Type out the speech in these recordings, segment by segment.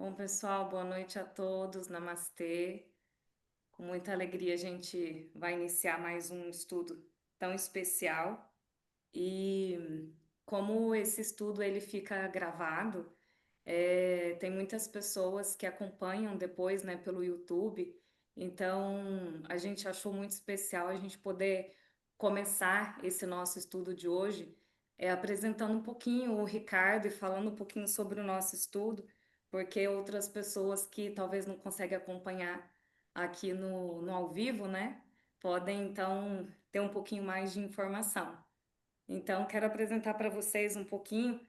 Bom, pessoal, boa noite a todos. Namastê. Com muita alegria, a gente vai iniciar mais um estudo tão especial. E como esse estudo ele fica gravado, tem muitas pessoas que acompanham depois, né, pelo YouTube. Então, a gente achou muito especial a gente poder começar esse nosso estudo de hoje, apresentando um pouquinho o Ricardo e falando um pouquinho sobre o nosso estudo, porque outras pessoas que talvez não conseguem acompanhar aqui no ao vivo, né, podem então ter um pouquinho mais de informação. Então, quero apresentar para vocês um pouquinho,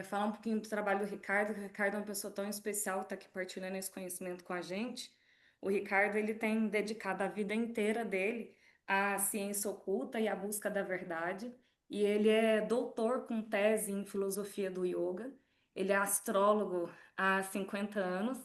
falar um pouquinho do trabalho do Ricardo. O Ricardo é uma pessoa tão especial, está aqui partilhando esse conhecimento com a gente. O Ricardo ele tem dedicado a vida inteira dele à ciência oculta e à busca da verdade. E ele é doutor com tese em filosofia do yoga. Ele é astrólogo há 50 anos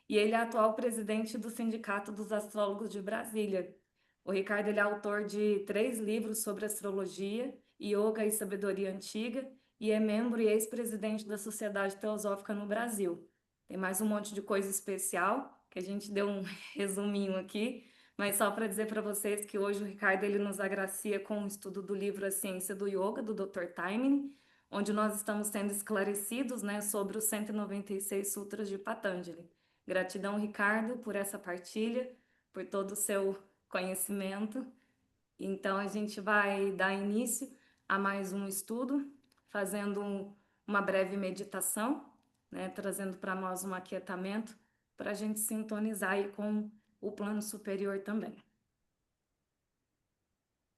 e ele é atual presidente do Sindicato dos Astrólogos de Brasília. O Ricardo ele é autor de 3 livros sobre astrologia, yoga e sabedoria antiga e é membro e ex-presidente da Sociedade Teosófica no Brasil. Tem mais um monte de coisa especial que a gente deu um resuminho aqui, mas só para dizer para vocês que hoje o Ricardo ele nos agracia com o estudo do livro A Ciência do Yoga, do Dr. Taimini, onde nós estamos sendo esclarecidos, né, sobre os 196 sutras de Patanjali. Gratidão, Ricardo, por essa partilha, por todo o seu conhecimento. Então, a gente vai dar início a mais um estudo, fazendo uma breve meditação, né, trazendo para nós um aquietamento, para a gente sintonizar aí com o plano superior também.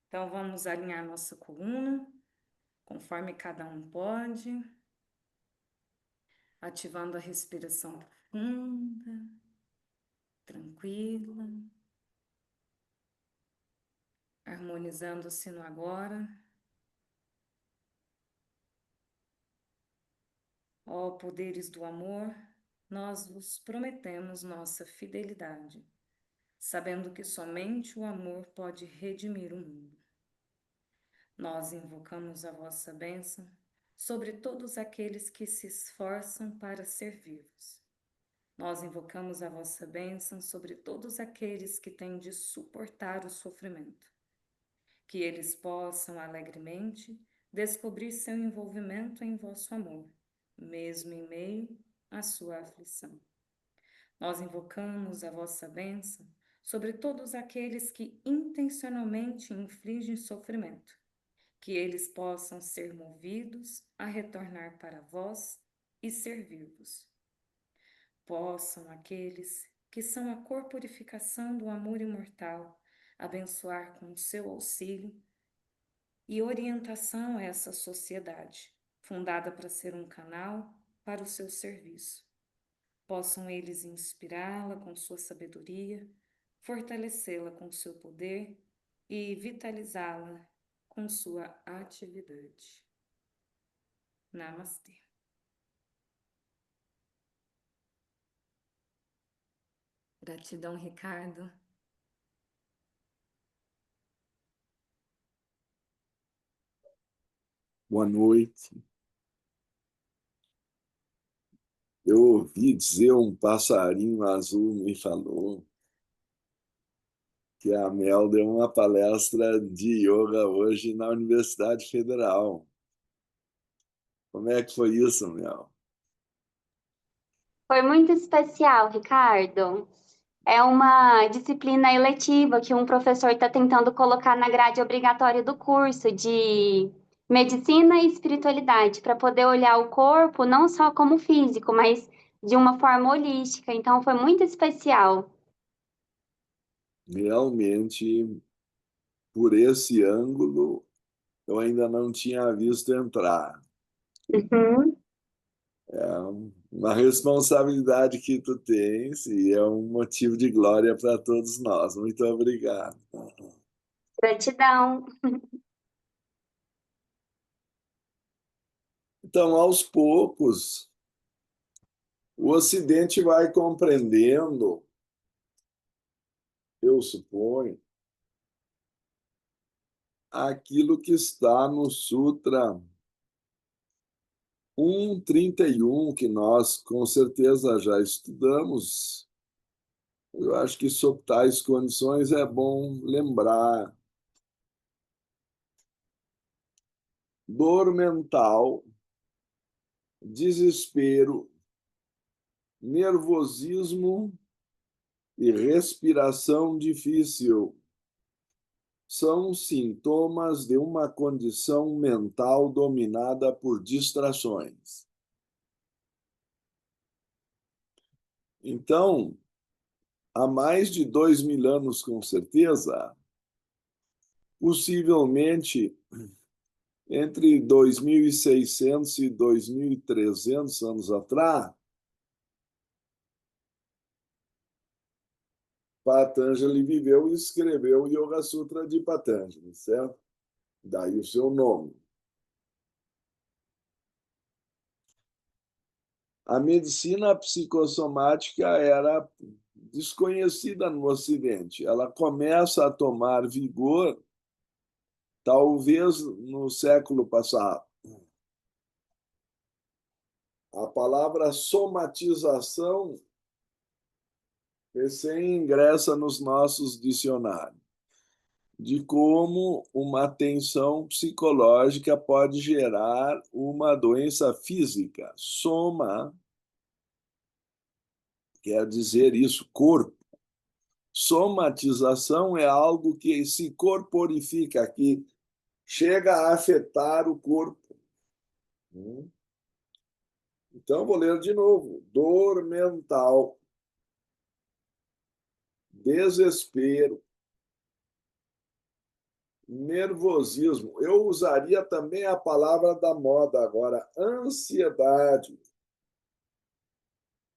Então, vamos alinhar nossa coluna, conforme cada um pode, ativando a respiração profunda, tranquila, harmonizando-se no agora. Ó poderes do amor, nós vos prometemos nossa fidelidade, sabendo que somente o amor pode redimir o mundo. Nós invocamos a vossa bênção sobre todos aqueles que se esforçam para ser vivos. Nós invocamos a vossa bênção sobre todos aqueles que têm de suportar o sofrimento, que eles possam alegremente descobrir seu envolvimento em vosso amor, mesmo em meio à sua aflição. Nós invocamos a vossa bênção sobre todos aqueles que intencionalmente infligem sofrimento, que eles possam ser movidos a retornar para vós e servir-vos. Possam aqueles que são a corporificação do amor imortal abençoar com o seu auxílio e orientação a essa sociedade, fundada para ser um canal para o seu serviço. Possam eles inspirá-la com sua sabedoria, fortalecê-la com seu poder e vitalizá-la com sua atividade. Namastê. Gratidão, Ricardo. Boa noite. Eu ouvi dizer, um passarinho azul me falou que a Mel deu uma palestra de yoga hoje na Universidade Federal. Como é que foi isso, Mel? Foi muito especial, Ricardo. É uma disciplina eletiva que um professor está tentando colocar na grade obrigatória do curso de medicina e espiritualidade, para poder olhar o corpo não só como físico, mas de uma forma holística. Então, foi muito especial. Realmente, por esse ângulo, eu ainda não tinha visto entrar. Uhum. É uma responsabilidade que tu tens e é um motivo de glória para todos nós. Muito obrigado. Gratidão. Então, aos poucos, o Ocidente vai compreendendo, eu suponho, aquilo que está no Sutra 1:31, que nós com certeza já estudamos. Eu acho que sob tais condições é bom lembrar. Dor mental, desespero, nervosismo e respiração difícil são sintomas de uma condição mental dominada por distrações. Então, há mais de 2.000 anos, com certeza, possivelmente entre 2.600 e 2.300 anos atrás, Patanjali viveu e escreveu o Yoga Sutra de Patanjali, certo? Daí o seu nome. A medicina psicossomática era desconhecida no Ocidente. Ela começa a tomar vigor, talvez no século passado. A palavra somatização recém ingressa nos nossos dicionários, de como uma tensão psicológica pode gerar uma doença física. Soma quer dizer isso, corpo. Somatização é algo que se corporifica, que chega a afetar o corpo. Então, vou ler de novo. Dor mental, desespero, nervosismo. Eu usaria também a palavra da moda agora, ansiedade.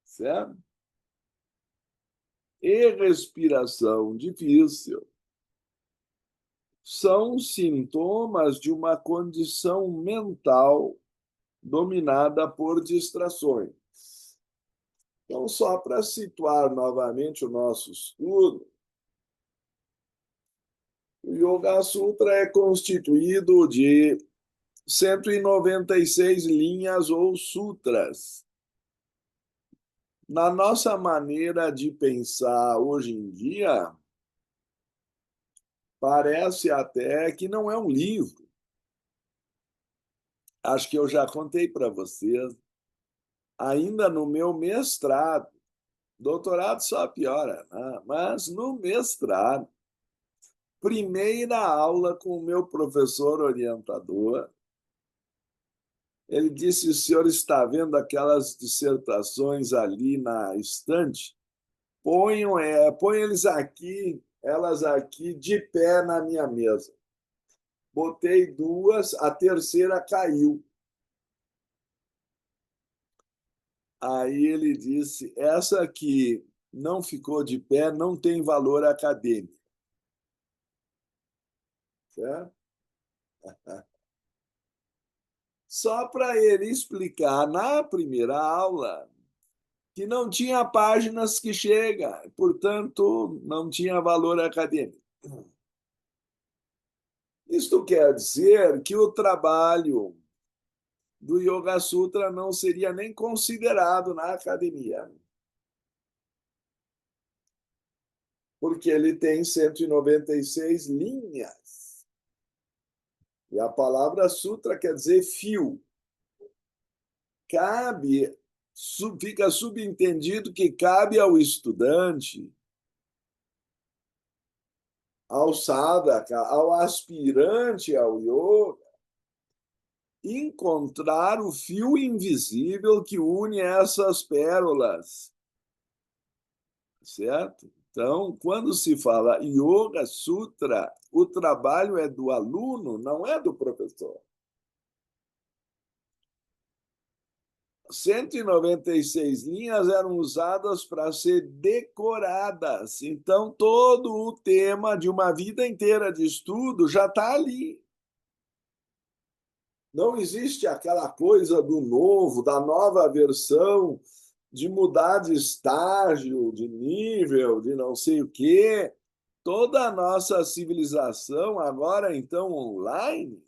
Certo? E respiração difícil são sintomas de uma condição mental dominada por distrações. Então, só para situar novamente o nosso estudo, o Yoga Sutra é constituído de 196 linhas ou sutras. Na nossa maneira de pensar hoje em dia, parece até que não é um livro. Acho que eu já contei para vocês, ainda no meu mestrado, doutorado só piora, né? Mas no mestrado, primeira aula com o meu professor orientador, ele disse: o senhor está vendo aquelas dissertações ali na estante? Põe elas aqui de pé na minha mesa. Botei duas, a terceira caiu. Aí ele disse: essa aqui não ficou de pé, não tem valor acadêmico. Certo? Só para ele explicar na primeira aula que não tinha páginas que chega, portanto, não tinha valor acadêmico. Isto quer dizer que o trabalho do Yoga Sutra não seria nem considerado na academia, porque ele tem 196 linhas. E a palavra sutra quer dizer fio. Fica subentendido que cabe ao estudante, ao sadhaka, ao aspirante ao yoga, encontrar o fio invisível que une essas pérolas. Certo? Então, quando se fala Yoga Sutra, o trabalho é do aluno, não é do professor. 196 linhas eram usadas para ser decoradas. Então, todo o tema de uma vida inteira de estudo já está ali. Não existe aquela coisa do novo, da nova versão, de mudar de estágio, de nível, de não sei o quê. Toda a nossa civilização, agora então online,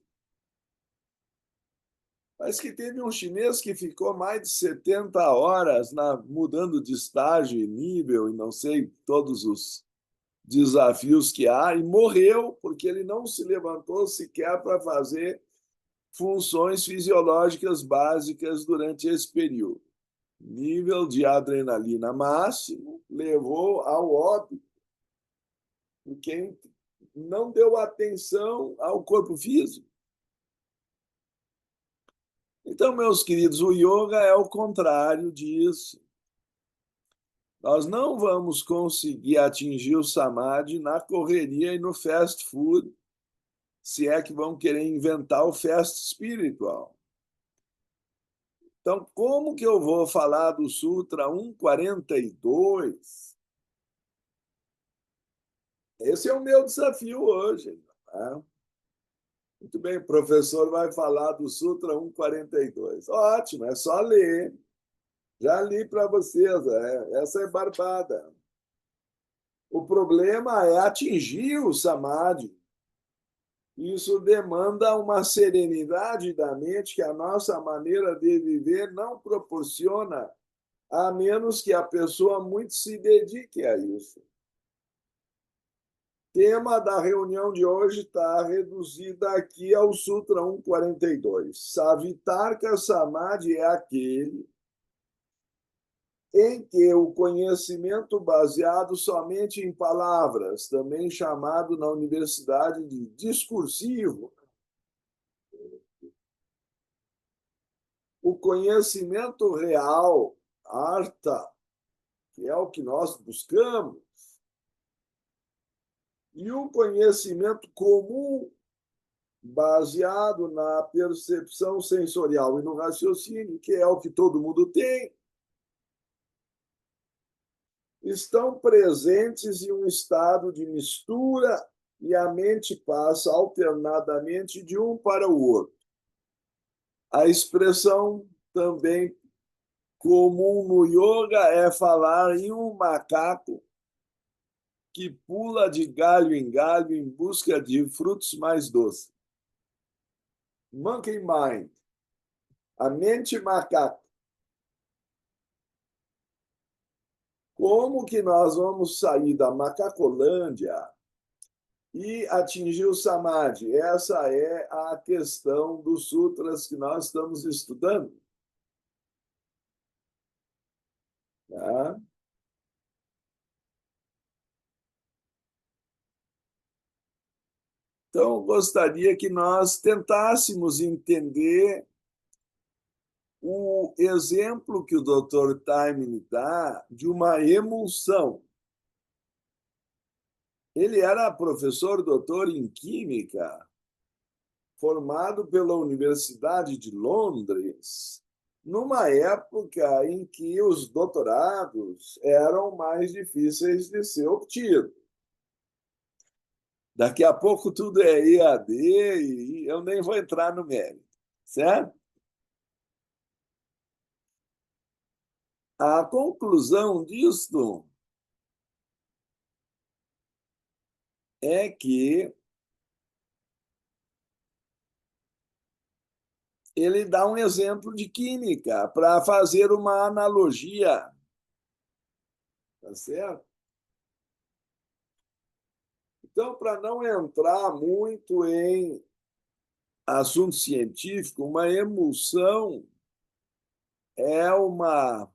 Mas que teve um chinês que ficou mais de 70 horas mudando de estágio e nível, e não sei todos os desafios que há, e morreu porque ele não se levantou sequer para fazer funções fisiológicas básicas durante esse período. Nível de adrenalina máximo levou ao óbito, porque não deu atenção ao corpo físico. Então, meus queridos, o yoga é o contrário disso. Nós não vamos conseguir atingir o samadhi na correria e no fast food, se é que vão querer inventar o fast espiritual. Então, como que eu vou falar do Sutra 142? Esse é o meu desafio hoje. Tá? Muito bem, o professor vai falar do Sutra 142. Ótimo, é só ler. Já li para vocês, essa é barbada. O problema é atingir o samadhi. Isso demanda uma serenidade da mente que a nossa maneira de viver não proporciona, a menos que a pessoa muito se dedique a isso. O tema da reunião de hoje está reduzido aqui ao Sutra 142. Savitarka Samadhi é aquele em que o conhecimento baseado somente em palavras, também chamado na universidade de discursivo, o conhecimento real, artha, que é o que nós buscamos, e o conhecimento comum, baseado na percepção sensorial e no raciocínio, que é o que todo mundo tem, estão presentes em um estado de mistura e a mente passa alternadamente de um para o outro. A expressão também comum no yoga é falar em um macaco que pula de galho em galho em busca de frutos mais doces. Monkey mind, a mente macaco. Como que nós vamos sair da Macacolândia e atingir o Samadhi? Essa é a questão dos sutras que nós estamos estudando. Tá? Então, gostaria que nós tentássemos entender o exemplo que o Dr. Taimini dá de uma emulsão. Ele era professor doutor em Química, formado pela Universidade de Londres, numa época em que os doutorados eram mais difíceis de ser obtidos. Daqui a pouco tudo é EAD e eu nem vou entrar no mérito, certo? A conclusão disto é que ele dá um exemplo de química para fazer uma analogia, tá certo? Então, para não entrar muito em assunto científico, uma emulsão é uma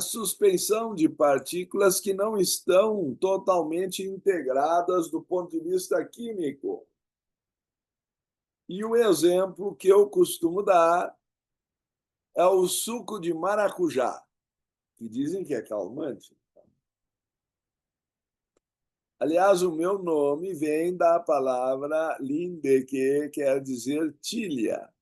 suspensão de partículas que não estão totalmente integradas do ponto de vista químico. E o exemplo que eu costumo dar é o suco de maracujá, que dizem que é calmante. Aliás, o meu nome vem da palavra linde, que quer dizer tilha,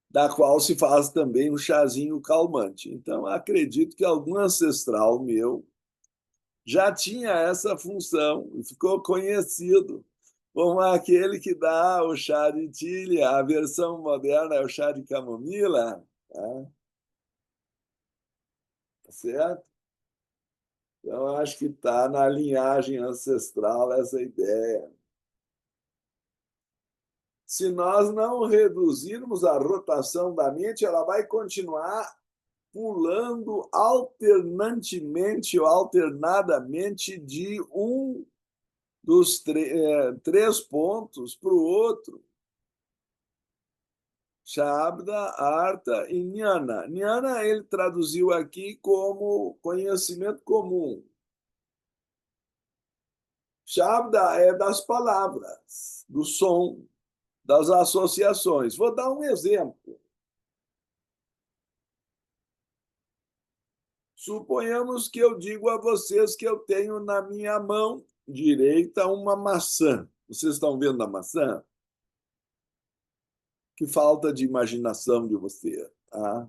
da qual se faz também um chazinho calmante. Então, acredito que algum ancestral meu já tinha essa função e ficou conhecido como aquele que dá o chá de tilha. A versão moderna é o chá de camomila, tá certo? Então, acho que está na linhagem ancestral essa ideia. Se nós não reduzirmos a rotação da mente, ela vai continuar pulando alternantemente ou alternadamente de um dos três pontos para o outro. Shabda, Artha e Jnana. Jnana ele traduziu aqui como conhecimento comum. Shabda é das palavras, do som, das associações. Vou dar um exemplo. Suponhamos que eu digo a vocês que eu tenho na minha mão direita uma maçã. Vocês estão vendo a maçã? Que falta de imaginação de você. Tá?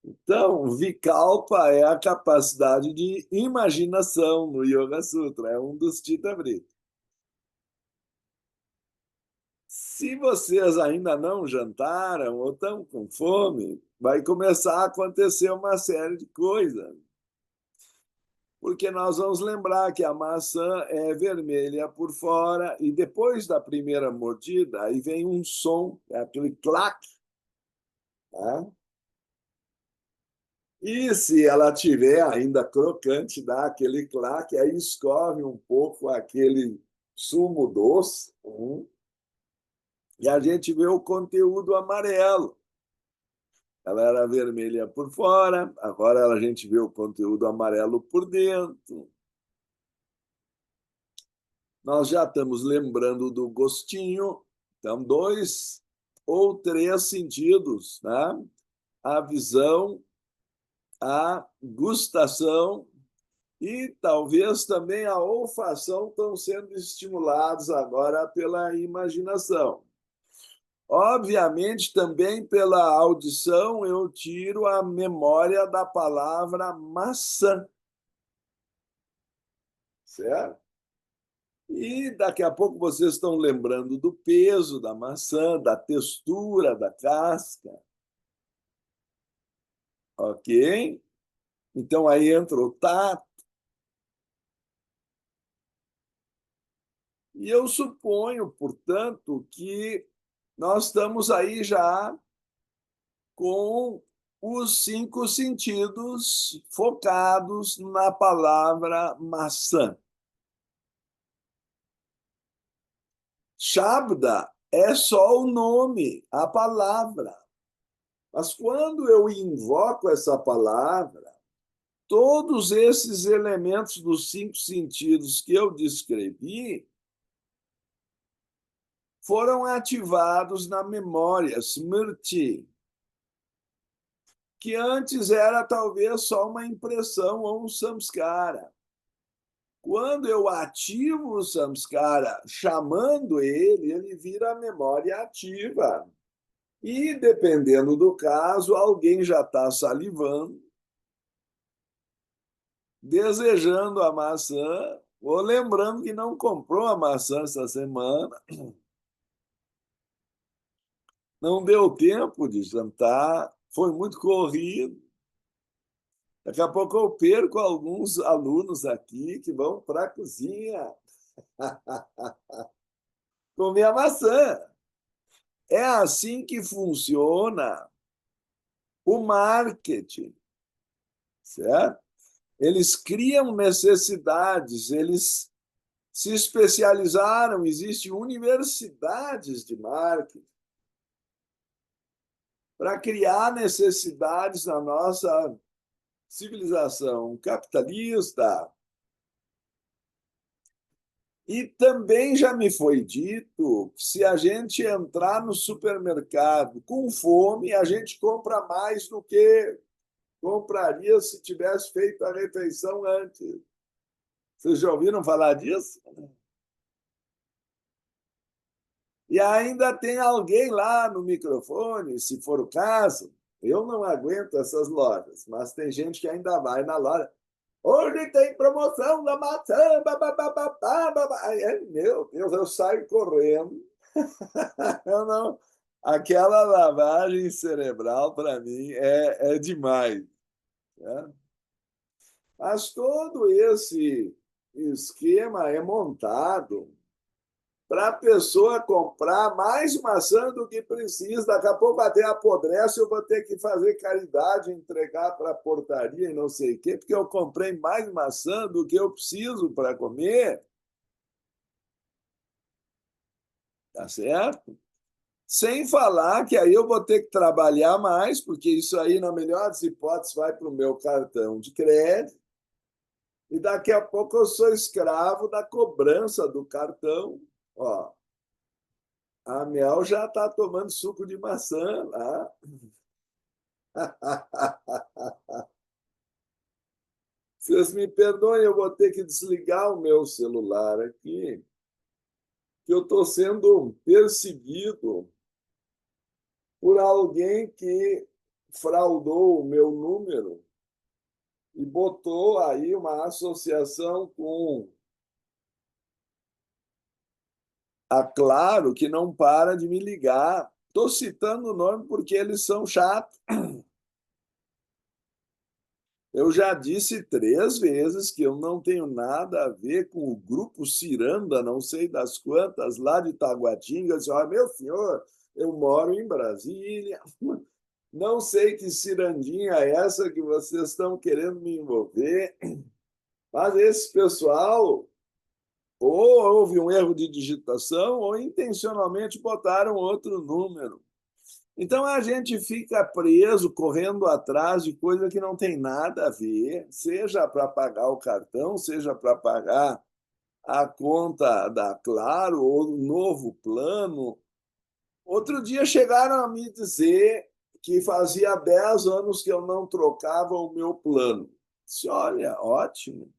Então, Vikalpa é a capacidade de imaginação no Yoga Sutra, é um dos Chitta Vritti. Se vocês ainda não jantaram ou estão com fome, vai começar a acontecer uma série de coisas. Porque nós vamos lembrar que a maçã é vermelha por fora e depois da primeira mordida, aí vem um som, é aquele clac. Tá? E se ela tiver ainda crocante, dá aquele claque, aí escorre um pouco aquele sumo doce, e a gente vê o conteúdo amarelo. Ela era vermelha por fora, agora a gente vê o conteúdo amarelo por dentro. Nós já estamos lembrando do gostinho, então, 2 ou 3 sentidos, né? A visão, a gustação e talvez também a olfação estão sendo estimulados agora pela imaginação. Obviamente, também pela audição, eu tiro a memória da palavra maçã, certo? E daqui a pouco vocês estão lembrando do peso da maçã, da textura da casca, ok? Então aí entra o tato. E eu suponho, portanto, que nós estamos aí já com os 5 sentidos focados na palavra maçã. Shabda é só o nome, a palavra. Mas quando eu invoco essa palavra, todos esses elementos dos 5 sentidos que eu descrevi foram ativados na memória, smriti, que antes era talvez só uma impressão ou um samskara. Quando eu ativo o samskara, chamando ele, ele vira a memória ativa. E, dependendo do caso, alguém já está salivando, desejando a maçã, ou lembrando que não comprou a maçã essa semana, não deu tempo de jantar, foi muito corrido. Daqui a pouco eu perco alguns alunos aqui que vão para a cozinha comer a maçã. É assim que funciona o marketing, certo? Eles criam necessidades, eles se especializaram, existem universidades de marketing para criar necessidades na nossa civilização capitalista. E também já me foi dito que se a gente entrar no supermercado com fome, a gente compra mais do que compraria se tivesse feito a refeição antes. Vocês já ouviram falar disso? E ainda tem alguém lá no microfone, se for o caso. Eu não aguento essas lojas, mas tem gente que ainda vai na loja. Hoje tem promoção da maçã. Meu Deus, eu saio correndo. Eu não... Aquela lavagem cerebral, para mim, é demais. Né? Mas todo esse esquema é montado para a pessoa comprar mais maçã do que precisa. Daqui a pouco até apodrece, eu vou ter que fazer caridade, entregar para a portaria e não sei o quê, porque eu comprei mais maçã do que eu preciso para comer. Tá certo? Sem falar que aí eu vou ter que trabalhar mais, porque isso aí, na melhor das hipóteses, vai para o meu cartão de crédito, e daqui a pouco eu sou escravo da cobrança do cartão. Ó, a Mel já está tomando suco de maçã lá. Vocês me perdoem, eu vou ter que desligar o meu celular aqui, que eu estou sendo perseguido por alguém que fraudou o meu número e botou aí uma associação com a Claro, que não para de me ligar. Estou citando o nome porque eles são chatos. Eu já disse 3 vezes que eu não tenho nada a ver com o grupo Ciranda, não sei das quantas, lá de Taguatinga. Eu disse, olha, meu senhor, eu moro em Brasília, não sei que cirandinha é essa que vocês estão querendo me envolver, mas esse pessoal ou houve um erro de digitação ou intencionalmente botaram outro número. Então a gente fica preso, correndo atrás de coisa que não tem nada a ver, seja para pagar o cartão, seja para pagar a conta da Claro ou o novo plano. Outro dia chegaram a me dizer que fazia 10 anos que eu não trocava o meu plano. Disse, olha, ótimo.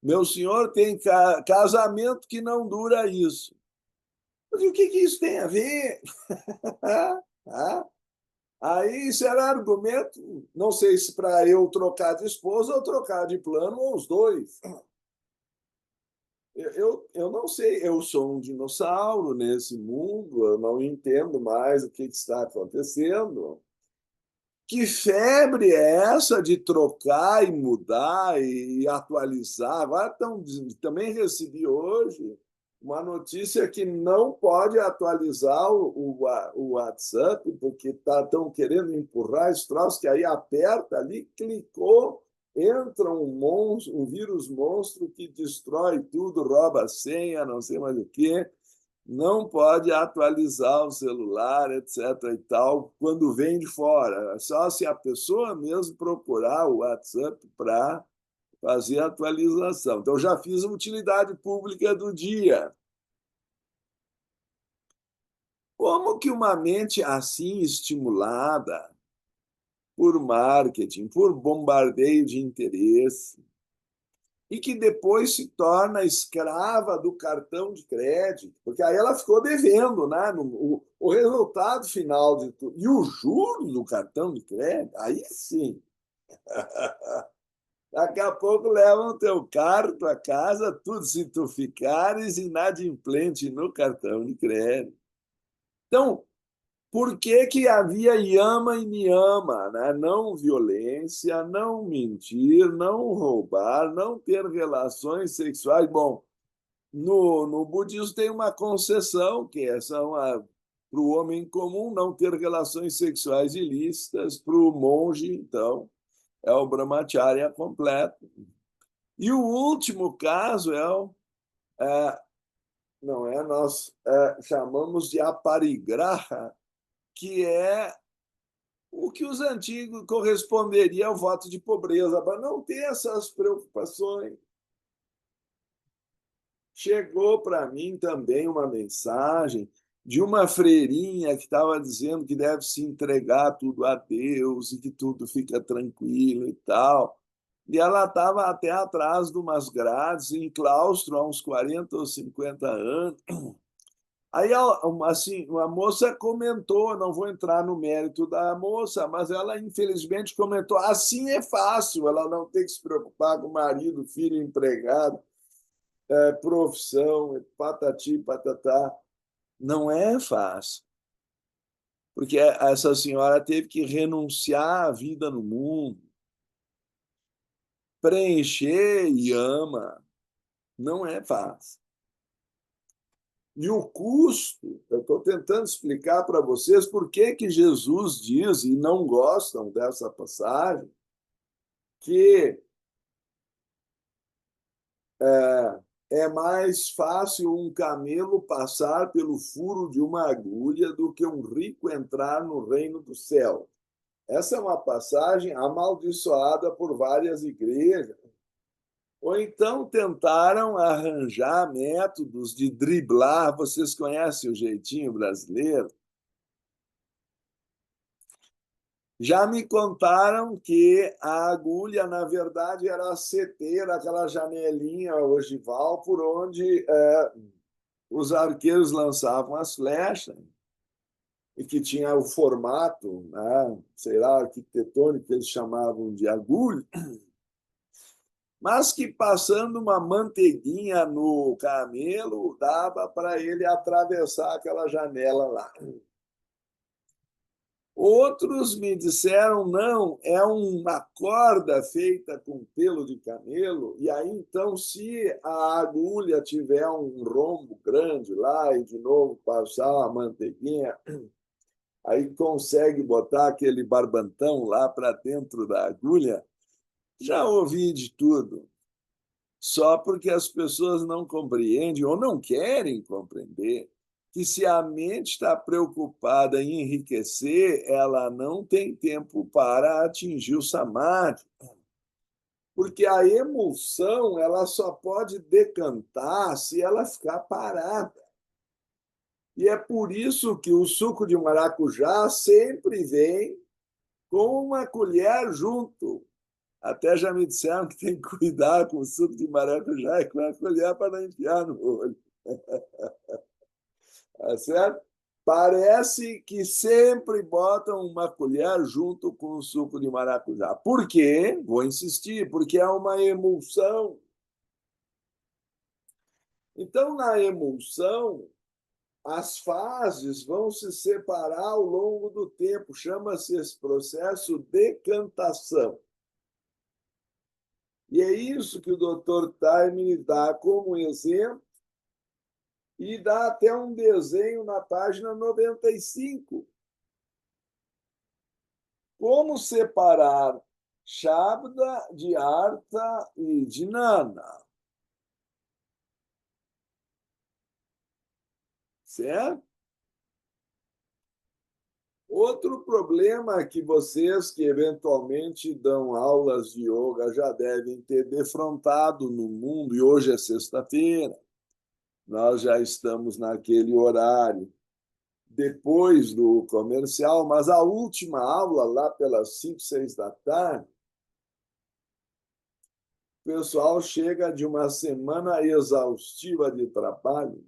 Meu senhor tem casamento que não dura isso. Mas o que isso tem a ver? Ah, aí isso era argumento, não sei se para eu trocar de esposa ou trocar de plano, ou os dois. Eu não sei, eu sou um dinossauro nesse mundo, eu não entendo mais o que está acontecendo. Que febre é essa de trocar e mudar e atualizar? Agora também recebi hoje uma notícia que não pode atualizar o WhatsApp, porque estão querendo empurrar esse troço, que aí aperta ali, clicou, entra um monstro, um vírus monstro que destrói tudo, rouba a senha, não sei mais o quê, não pode atualizar o celular, etc. e tal, quando vem de fora. Só se a pessoa mesmo procurar o WhatsApp para fazer a atualização. Então, já fiz a utilidade pública do dia. Como que uma mente assim estimulada por marketing, por bombardeio de interesse, e que depois se torna escrava do cartão de crédito, porque aí ela ficou devendo, né? O resultado final de tudo. E o juros do cartão de crédito, aí sim. Daqui a pouco levam o teu carro, tua casa, tudo se tu ficares inadimplente no cartão de crédito. Então, por que que havia yama e niyama, né? Não violência, não mentir, não roubar, não ter relações sexuais. Bom, no budismo tem uma concessão, que é para o homem comum não ter relações sexuais ilícitas, para o monge, então, é o brahmacharya completo. E o último caso não é, nós chamamos de aparigraha, que é o que os antigos corresponderia ao voto de pobreza, para não ter essas preocupações. Chegou para mim também uma mensagem de uma freirinha que estava dizendo que deve se entregar tudo a Deus e que tudo fica tranquilo e tal. E ela estava até atrás de umas grades, em claustro, há uns 40 ou 50 anos. Aí, assim, uma moça comentou, não vou entrar no mérito da moça, mas ela, infelizmente, comentou: assim é fácil, ela não tem que se preocupar com marido, filho, empregado, profissão, patati, patatá. Não é fácil, porque essa senhora teve que renunciar à vida no mundo, preencher e ama. Não é fácil. E o custo, eu estou tentando explicar para vocês por que que Jesus diz, e não gostam dessa passagem, que é mais fácil um camelo passar pelo furo de uma agulha do que um rico entrar no reino do céu. Essa é uma passagem amaldiçoada por várias igrejas. Ou então tentaram arranjar métodos de driblar. Vocês conhecem o jeitinho brasileiro? Já me contaram que a agulha, na verdade, era a seteira, aquela janelinha ogival por onde os arqueiros lançavam as flechas e que tinha o formato, né, sei lá, arquitetônico que eles chamavam de agulha, mas que passando uma manteiguinha no camelo dava para ele atravessar aquela janela lá. Outros me disseram, não, é uma corda feita com pelo de camelo, e aí então, se a agulha tiver um rombo grande lá e de novo passar a manteiguinha, aí consegue botar aquele barbantão lá para dentro da agulha. Já ouvi de tudo, só porque as pessoas não compreendem ou não querem compreender que se a mente está preocupada em enriquecer, ela não tem tempo para atingir o samadhi, porque a emoção ela só pode decantar se ela ficar parada. E é por isso que o suco de maracujá sempre vem com uma colher junto. Até já me disseram que tem que cuidar com o suco de maracujá e com a colher para não enfiar no olho. Tá certo? Parece que sempre botam uma colher junto com o suco de maracujá. Por quê? Vou insistir, porque é uma emulsão. Então, na emulsão, as fases vão se separar ao longo do tempo. Chama-se esse processo decantação. E é isso que o Dr. Taimini dá como exemplo e dá até um desenho na página 95. Como separar Shabda de Artha e de Nana. Certo? Outro problema que vocês que eventualmente dão aulas de yoga já devem ter defrontado no mundo, e hoje é sexta-feira, nós já estamos naquele horário depois do comercial, mas a última aula, lá pelas 5, 6 da tarde, o pessoal chega de uma semana exaustiva de trabalho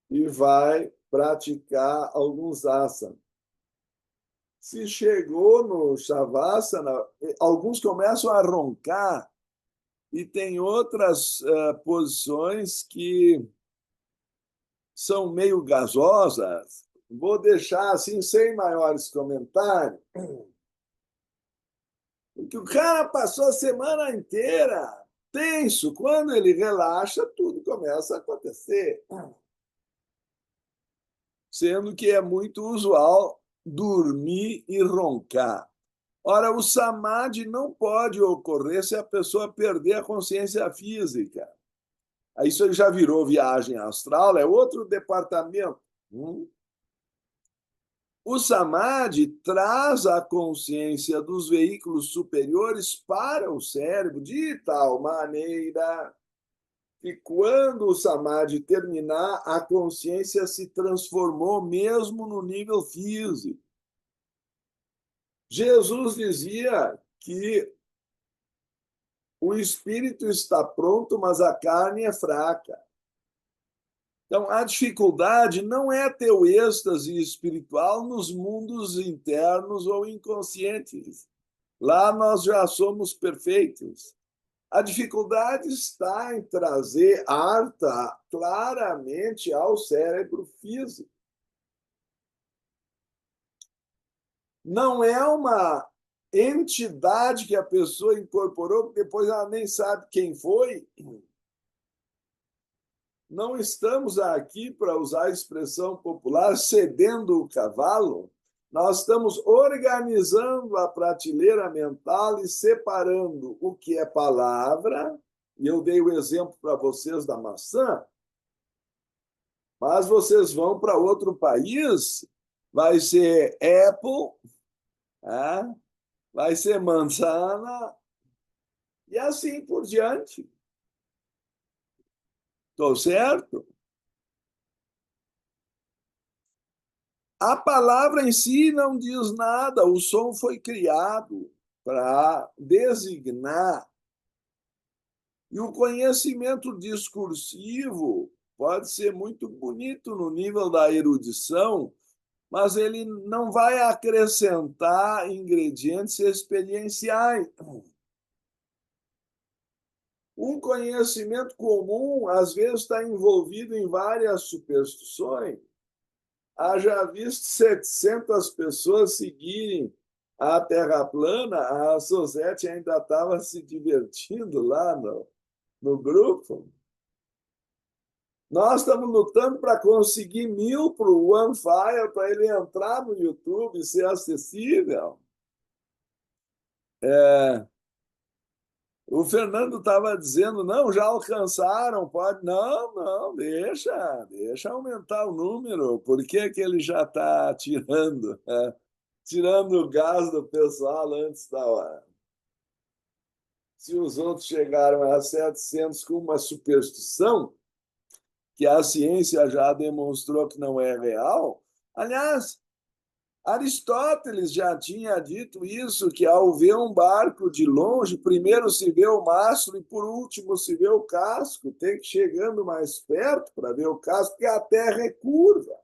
e vai praticar alguns asanas. Se chegou no Shavasana, alguns começam a roncar e tem outras posições que são meio gasosas. Vou deixar assim, sem maiores comentários, porque o cara passou a semana inteira tenso. Quando ele relaxa, tudo começa a acontecer. Sendo que é muito usual dormir e roncar. Ora, o samadhi não pode ocorrer se a pessoa perder a consciência física. Isso já virou viagem astral, é outro departamento. O samadhi traz a consciência dos veículos superiores para o cérebro de tal maneira que quando o samadhi terminar, a consciência se transformou mesmo no nível físico. Jesus dizia que o espírito está pronto, mas a carne é fraca. Então, a dificuldade não é ter o êxtase espiritual nos mundos internos ou inconscientes. Lá nós já somos perfeitos. A dificuldade está em trazer artha claramente ao cérebro físico. Não é uma entidade que a pessoa incorporou, porque depois ela nem sabe quem foi. não estamos aqui, para usar a expressão popular, cedendo o cavalo. Nós estamos organizando a prateleira mental e separando o que é palavra, e eu dei o exemplo para vocês da maçã, mas vocês vão para outro país, vai ser Apple, né? Vai ser manzana, e assim por diante. Estou certo? A palavra em si não diz nada, o som foi criado para designar. E o conhecimento discursivo pode ser muito bonito no nível da erudição, mas ele não vai acrescentar ingredientes experienciais. Um conhecimento comum, às vezes, está envolvido em várias superstições. Haja visto 700 pessoas seguirem a Terra plana, a Sosete ainda estava se divertindo lá no grupo. Nós estamos lutando para conseguir 1.000 para o OneFire, para ele entrar no YouTube e ser acessível. O Fernando estava dizendo, não, já alcançaram, pode. Não, não, deixa aumentar o número. Por que que ele já está tirando, tirando o gás do pessoal antes da hora? Se os outros chegaram a 700 com uma superstição, que a ciência já demonstrou que não é real. Aliás, Aristóteles já tinha dito isso, que ao ver um barco de longe, primeiro se vê o mastro e por último se vê o casco. Tem que ir chegando mais perto para ver o casco, porque a Terra é curva.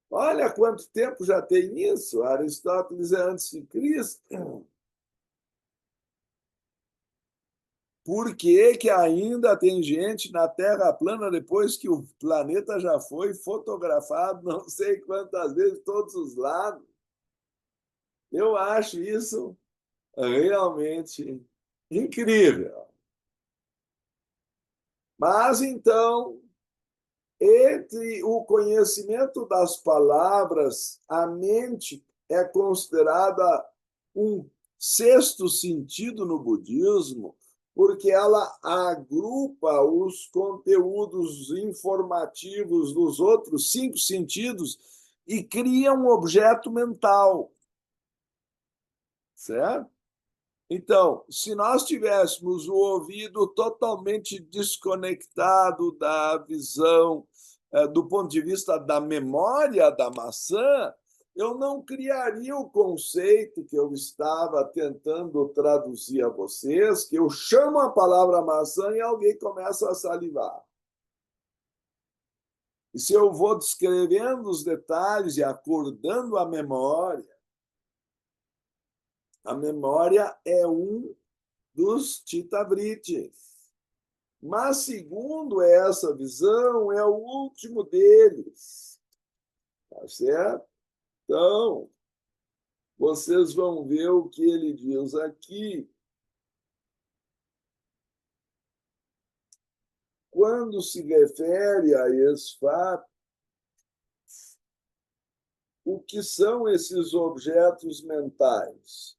Olha quanto tempo já tem isso. Aristóteles é antes de Cristo. Por que que ainda tem gente na Terra plana depois que o planeta já foi fotografado não sei quantas vezes, todos os lados? Eu acho isso realmente incrível. Mas então, entre o conhecimento das palavras, a mente é considerada um sexto sentido no budismo, porque ela agrupa os conteúdos informativos dos outros 5 sentidos e cria um objeto mental, certo? Então, se nós tivéssemos o ouvido totalmente desconectado da visão, do ponto de vista da memória da maçã, eu não criaria o conceito que eu estava tentando traduzir a vocês, que eu chamo a palavra maçã e alguém começa a salivar. E se eu vou descrevendo os detalhes e acordando a memória é um dos Tita-Vritis. Mas, segundo essa visão, é o último deles. Tá certo? Então, vocês vão ver o que ele diz aqui. Quando se refere a esse fato, o que são esses objetos mentais?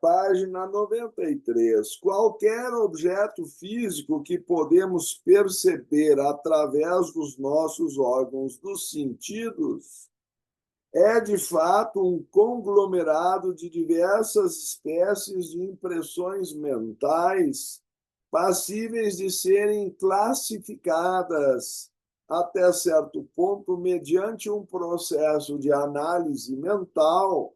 Página 93, qualquer objeto físico que podemos perceber através dos nossos órgãos dos sentidos é, de fato, um conglomerado de diversas espécies de impressões mentais passíveis de serem classificadas até certo ponto mediante um processo de análise mental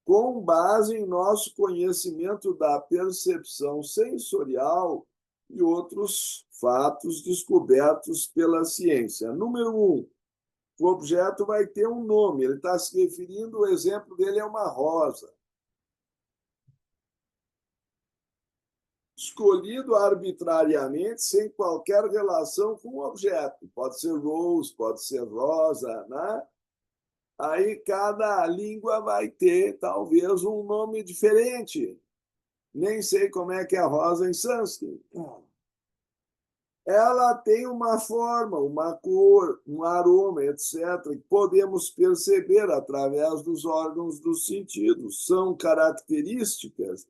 com base em nosso conhecimento da percepção sensorial e outros fatos descobertos pela ciência. Número 1, o objeto vai ter um nome. Ele está se referindo, o exemplo dele é uma rosa. Escolhido arbitrariamente, sem qualquer relação com o objeto. Pode ser rose, pode ser rosa, né? Aí cada língua vai ter, talvez, um nome diferente. Nem sei como é que é a rosa em sânscrito. ela tem uma forma, uma cor, um aroma, etc., que podemos perceber através dos órgãos dos sentidos. São características,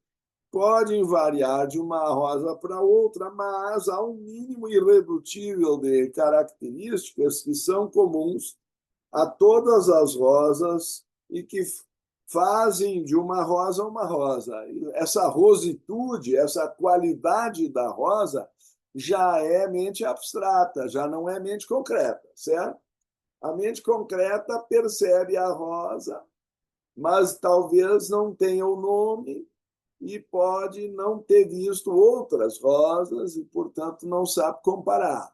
podem variar de uma rosa para outra, mas há um mínimo irredutível de características que são comuns a todas as rosas e que fazem de uma rosa uma rosa. Essa rositude, essa qualidade da rosa já é mente abstrata, já não é mente concreta, certo? A mente concreta percebe a rosa, mas talvez não tenha o nome e pode não ter visto outras rosas e, portanto, não sabe comparar.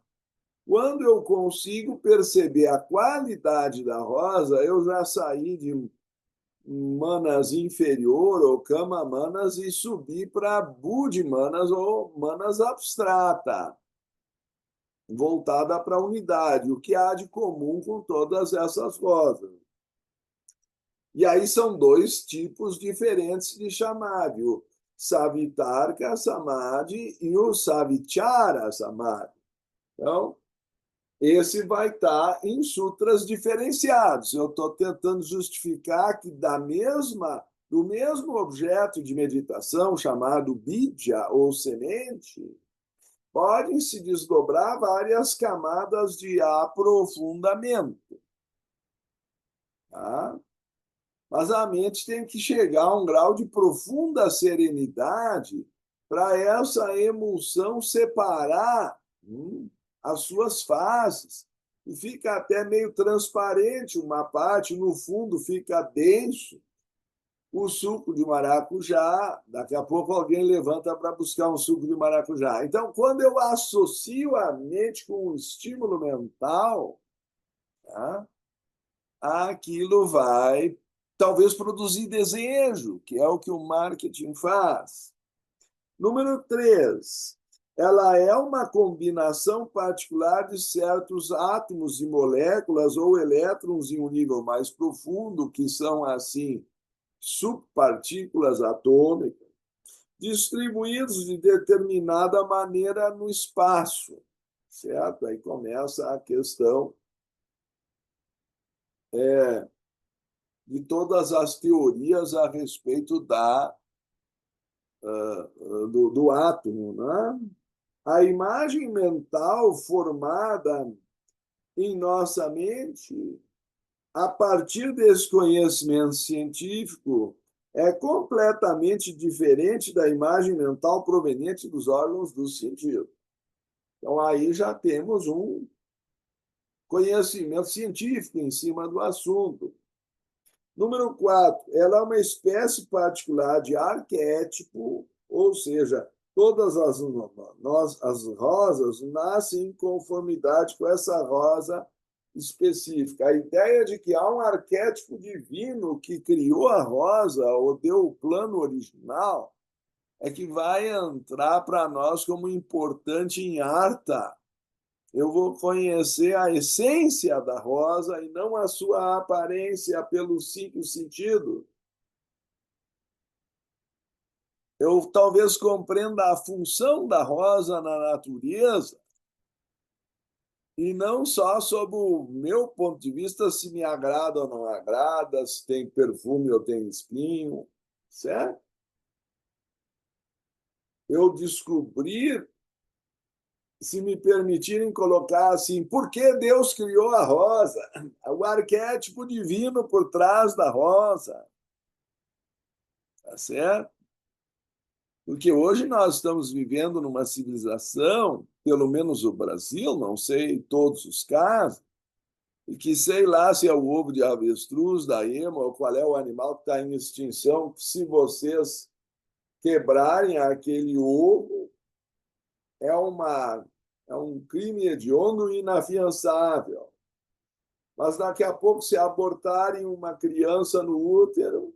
Quando eu consigo perceber a qualidade da rosa, eu já saí de Manas inferior ou Kama Manas e subi para Budi Manas ou Manas abstrata, voltada para a unidade, o que há de comum com todas essas rosas. E aí são dois tipos diferentes de samadhi, o Savitarka Samadhi e o Savichara Samadhi. Então, esse vai estar em sutras diferenciados. Eu estou tentando justificar que do mesmo objeto de meditação, chamado vidya ou semente, podem se desdobrar várias camadas de aprofundamento. Tá? Mas a mente tem que chegar a um grau de profunda serenidade para essa emulsão separar as suas faces. E fica até meio transparente uma parte, no fundo fica denso o suco de maracujá. Daqui a pouco alguém levanta para buscar um suco de maracujá. Então, quando eu associo a mente com um estímulo mental, tá? Aquilo vai talvez produzir desejo, que é o que o marketing faz. Número 3, ela é uma combinação particular de certos átomos e moléculas ou elétrons em um nível mais profundo, que são, assim, subpartículas atômicas, distribuídos de determinada maneira no espaço, certo? Aí começa a questão de todas as teorias a respeito do átomo, né? A imagem mental formada em nossa mente, a partir desse conhecimento científico, é completamente diferente da imagem mental proveniente dos órgãos do sentido. Então, aí já temos um conhecimento científico em cima do assunto. Número 4, ela é uma espécie particular de arquétipo, ou seja, todas as rosas nascem em conformidade com essa rosa específica. A ideia de que há um arquétipo divino que criou a rosa ou deu o plano original é que vai entrar para nós como importante em Artha. Eu vou conhecer a essência da rosa e não a sua aparência pelos 5 sentidos. Eu talvez compreenda a função da rosa na natureza e não só sob o meu ponto de vista, se me agrada ou não agrada, se tem perfume ou tem espinho, certo? Eu descobrir, se me permitirem colocar assim, por que Deus criou a rosa? O arquétipo divino por trás da rosa. Tá certo? Porque hoje nós estamos vivendo numa civilização, pelo menos o Brasil, não sei todos os casos, e que sei lá se é o ovo de avestruz, da ema, ou qual é o animal que está em extinção, se vocês quebrarem aquele ovo, é, uma, é um crime hediondo e inafiançável. Mas daqui a pouco, se abortarem uma criança no útero,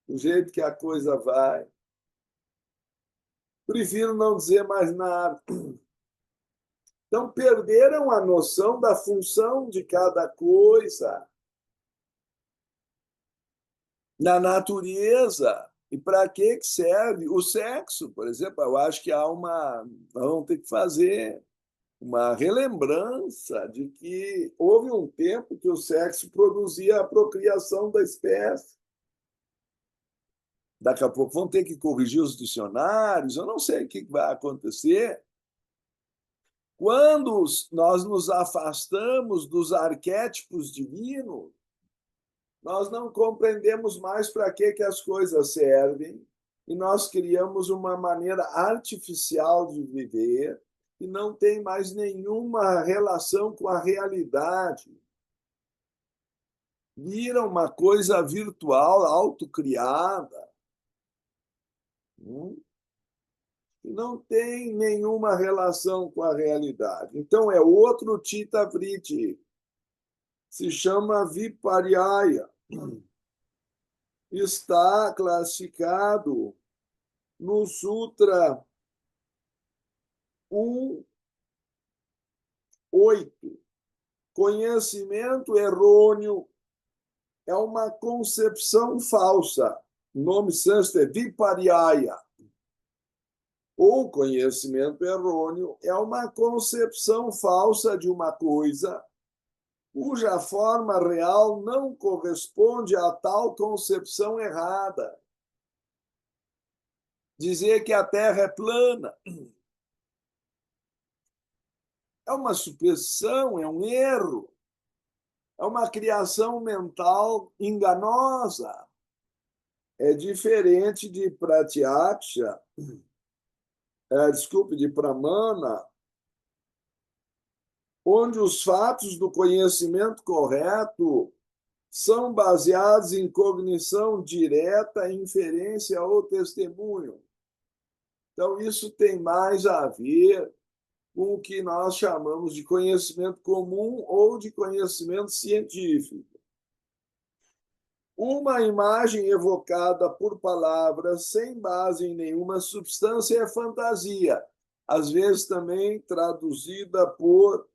do jeito que a coisa vai, prefiro não dizer mais nada. Então, perderam a noção da função de cada coisa na natureza. E para que serve o sexo, por exemplo? Eu acho que nós vamos ter que fazer uma relembrança de que houve um tempo que o sexo produzia a procriação da espécie. Daqui a pouco vão ter que corrigir os dicionários, eu não sei o que vai acontecer. Quando nós nos afastamos dos arquétipos divinos, nós não compreendemos mais para que as coisas servem e nós criamos uma maneira artificial de viver e não tem mais nenhuma relação com a realidade. Vira uma coisa virtual, autocriada. Não tem nenhuma relação com a realidade. Então, é outro Chitta Vritti. Se chama Vipariyaya. Está classificado no Sutra 1.8. Conhecimento errôneo é uma concepção falsa. O nome sânscrito é Vipariyaya. O conhecimento errôneo é uma concepção falsa de uma coisa cuja forma real não corresponde a tal concepção errada. Dizer que a Terra é plana é uma suposição, é um erro, é uma criação mental enganosa. É diferente de Pratyaksha, de Pramana, onde os fatos do conhecimento correto são baseados em cognição direta, inferência ou testemunho. Então, isso tem mais a ver com o que nós chamamos de conhecimento comum ou de conhecimento científico. Uma imagem evocada por palavras sem base em nenhuma substância é fantasia, às vezes também traduzida por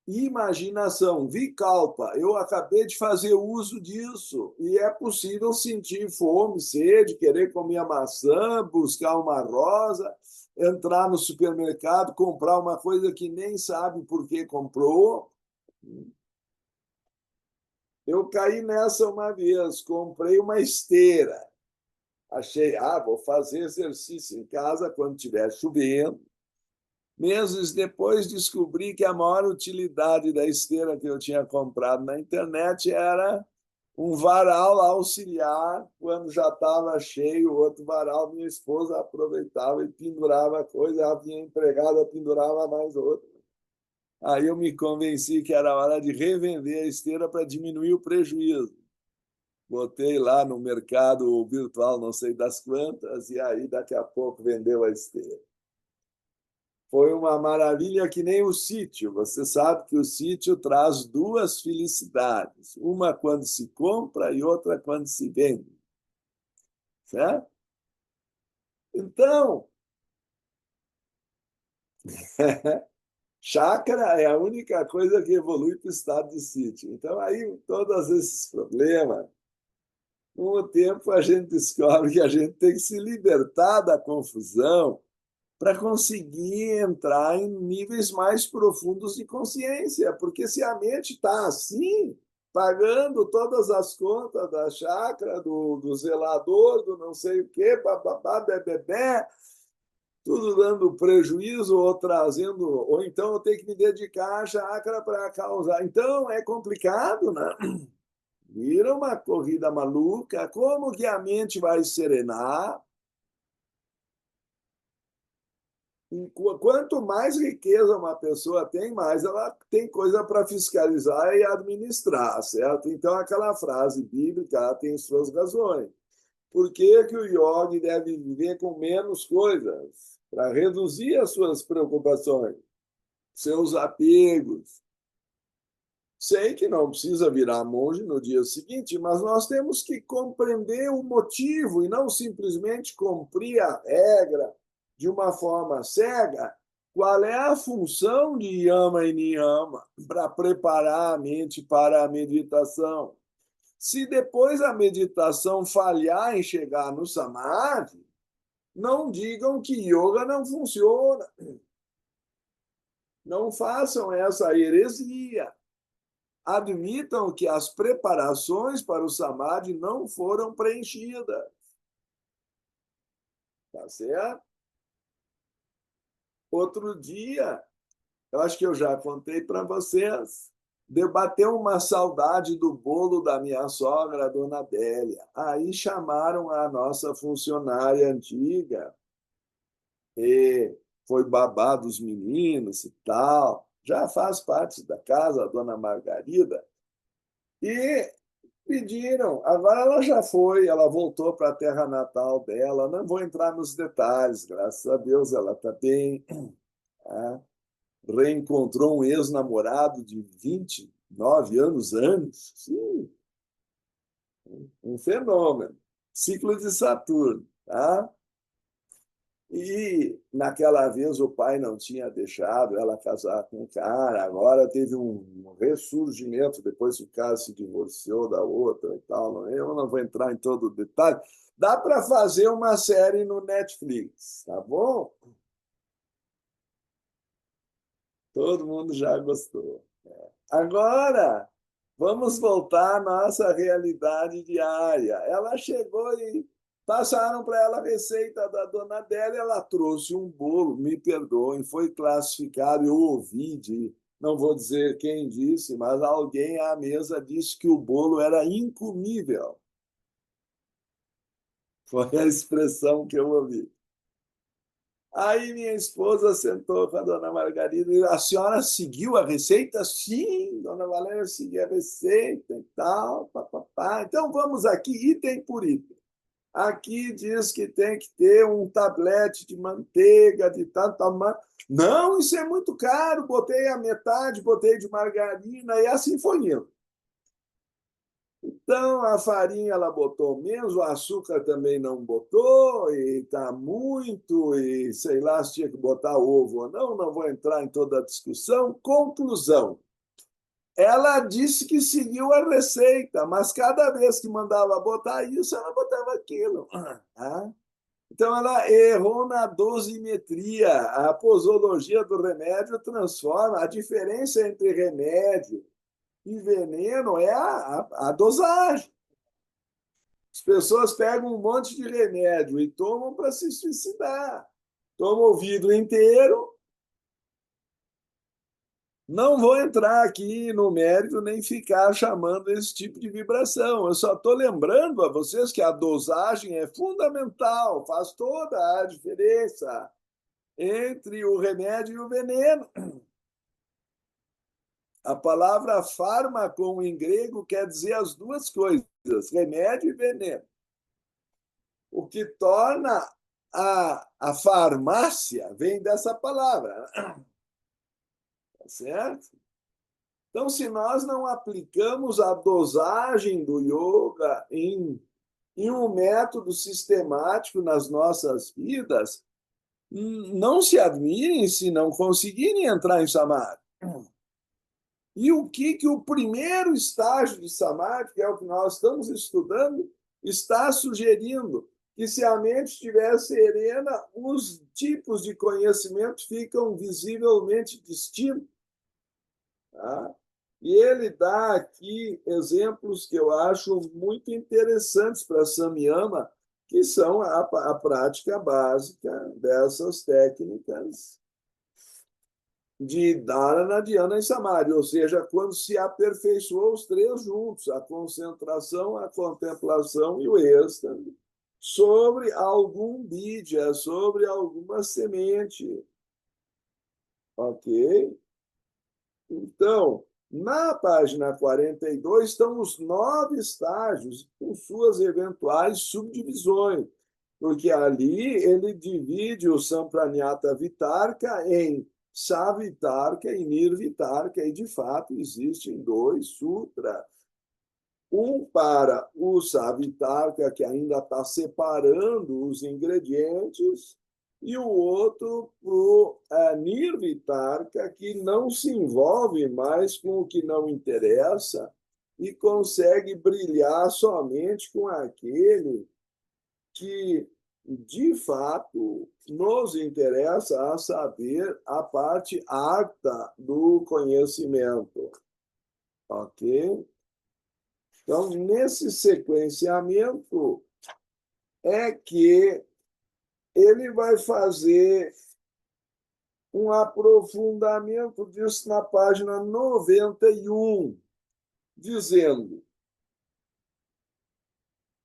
imaginação, vikalpa. Eu acabei de fazer uso disso e é possível sentir fome, sede, querer comer a maçã, buscar uma rosa, entrar no supermercado, comprar uma coisa que nem sabe por que comprou. Eu caí nessa uma vez, comprei uma esteira. Achei, vou fazer exercício em casa quando estiver chovendo. Meses depois descobri que a maior utilidade da esteira que eu tinha comprado na internet era um varal auxiliar. Quando já estava cheio, o outro varal, minha esposa aproveitava e pendurava a coisa, ela vinha empregada, pendurava mais outra. Aí eu me convenci que era hora de revender a esteira para diminuir o prejuízo. Botei lá no mercado virtual, não sei das quantas, e aí daqui a pouco vendeu a esteira. Foi uma maravilha que nem o sítio. Você sabe que o sítio traz duas felicidades. Uma quando se compra e outra quando se vende. Certo? Então, chácara é a única coisa que evolui para o estado de sítio. Então, aí, todos esses problemas, com o tempo, a gente descobre que a gente tem que se libertar da confusão para conseguir entrar em níveis mais profundos de consciência. Porque se a mente está assim, pagando todas as contas da chácara, do zelador, do não sei o quê, bababá, bebê, tudo dando prejuízo ou trazendo, ou então eu tenho que me dedicar à chácara para causar. Então é complicado, né? Vira uma corrida maluca. Como que a mente vai serenar? Quanto mais riqueza uma pessoa tem, mais ela tem coisa para fiscalizar e administrar, certo? Então, aquela frase bíblica ela tem suas razões. Por que que o yogi deve viver com menos coisas? Para reduzir as suas preocupações, seus apegos. Sei que não precisa virar monge no dia seguinte, mas nós temos que compreender o motivo e não simplesmente cumprir a regra de uma forma cega. Qual é a função de yama e niyama para preparar a mente para a meditação? Se depois a meditação falhar em chegar no samadhi, não digam que yoga não funciona. Não façam essa heresia. Admitam que as preparações para o samadhi não foram preenchidas. Tá certo? Outro dia, eu acho que eu já contei para vocês, bateu uma saudade do bolo da minha sogra, a dona Adélia. Aí chamaram a nossa funcionária antiga, e foi babá dos meninos e tal. Já faz parte da casa, a dona Margarida. E pediram. Agora ela já foi, ela voltou para a terra natal dela. Não vou entrar nos detalhes, graças a Deus ela está bem. Tá? Reencontrou um ex-namorado de 29 anos antes. Sim, um fenômeno. Ciclo de Saturno. Tá? E naquela vez o pai não tinha deixado ela casar com o cara, agora teve um ressurgimento depois que o cara se divorciou da outra e tal. Eu não vou entrar em todo o detalhe. Dá para fazer uma série no Netflix, tá bom? Todo mundo já gostou. Agora, vamos voltar à nossa realidade diária. Ela chegou e passaram para ela a receita da dona Adélia, ela trouxe um bolo, me perdoem, foi classificado, eu ouvi não vou dizer quem disse, mas alguém à mesa disse que o bolo era incomível. Foi a expressão que eu ouvi. Aí minha esposa sentou com a dona Margarida e a senhora seguiu a receita? Sim, dona Valéria seguiu a receita e tal, papapá. Então vamos aqui item por item. Aqui diz que tem que ter um tablete de manteiga de tanto tamanho. Não, isso é muito caro. Botei a metade, botei de margarina e assim foi indo. Então, a farinha ela botou menos, o açúcar também não botou, e está muito, e sei lá se tinha que botar ovo ou não, não vou entrar em toda a discussão. Conclusão: ela disse que seguiu a receita, mas cada vez que mandava botar isso, ela botava aquilo. Ah, então, ela errou na dosimetria. A posologia do remédio transforma a diferença entre remédio e veneno é a dosagem. As pessoas pegam um monte de remédio e tomam para se suicidar. Tomam o vidro inteiro. Não vou entrar aqui no mérito nem ficar chamando esse tipo de vibração. Eu só estou lembrando a vocês que a dosagem é fundamental, faz toda a diferença entre o remédio e o veneno. A palavra fármaco em grego quer dizer as duas coisas, remédio e veneno. O que torna a farmácia vem dessa palavra. Tá certo? Então, se nós não aplicamos a dosagem do yoga em um método sistemático nas nossas vidas, não se admirem se não conseguirem entrar em samadhi. E o que o primeiro estágio de samadhi, que é o que nós estamos estudando, está sugerindo? Que se a mente estiver serena, os tipos de conhecimento ficam visivelmente distintos. Tá? E ele dá aqui exemplos que eu acho muito interessantes para Samyama, que são a prática básica dessas técnicas de Dharana, Dhyana e Samadhi, ou seja, quando se aperfeiçoou os três juntos, a concentração, a contemplação e o êxtase, sobre algum bidya, sobre alguma semente. Ok? Então, na página 42 estão os 9 estágios com suas eventuais subdivisões, porque ali ele divide o Sampranyata Vitarka em Savitarka e Nirvitarka, e de fato existem 2 sutras. Um para o Savitarka, que ainda está separando os ingredientes, e o outro para o Nirvitarka, que não se envolve mais com o que não interessa e consegue brilhar somente com aquele que, de fato, nos interessa a saber a parte alta do conhecimento. Ok? Então, nesse sequenciamento, é que ele vai fazer um aprofundamento disso na página 91, dizendo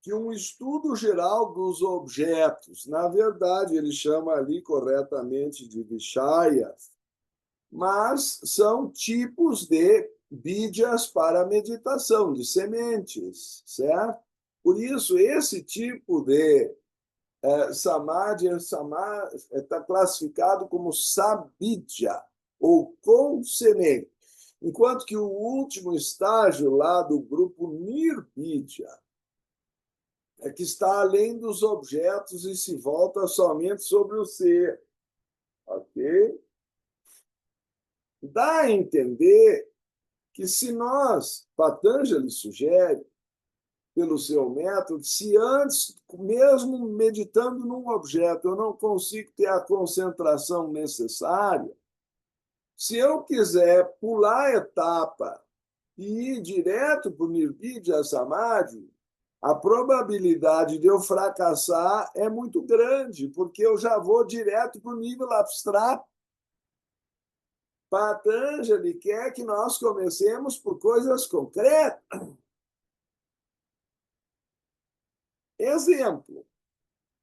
que um estudo geral dos objetos, na verdade, ele chama ali corretamente de Vishaya, mas são tipos de bídias para meditação, de sementes, certo? Por isso, esse tipo de samadhi está classificado como sabidya, ou com semente. Enquanto que o último estágio lá do grupo nirbidya é que está além dos objetos e se volta somente sobre o ser. Ok? Dá a entender que se nós, Patanjali sugere, pelo seu método, se antes, mesmo meditando num objeto, eu não consigo ter a concentração necessária, se eu quiser pular a etapa e ir direto para o Nirvidya Samadhi, a probabilidade de eu fracassar é muito grande, porque eu já vou direto para o nível abstrato. Patanjali quer que nós comecemos por coisas concretas. Exemplo,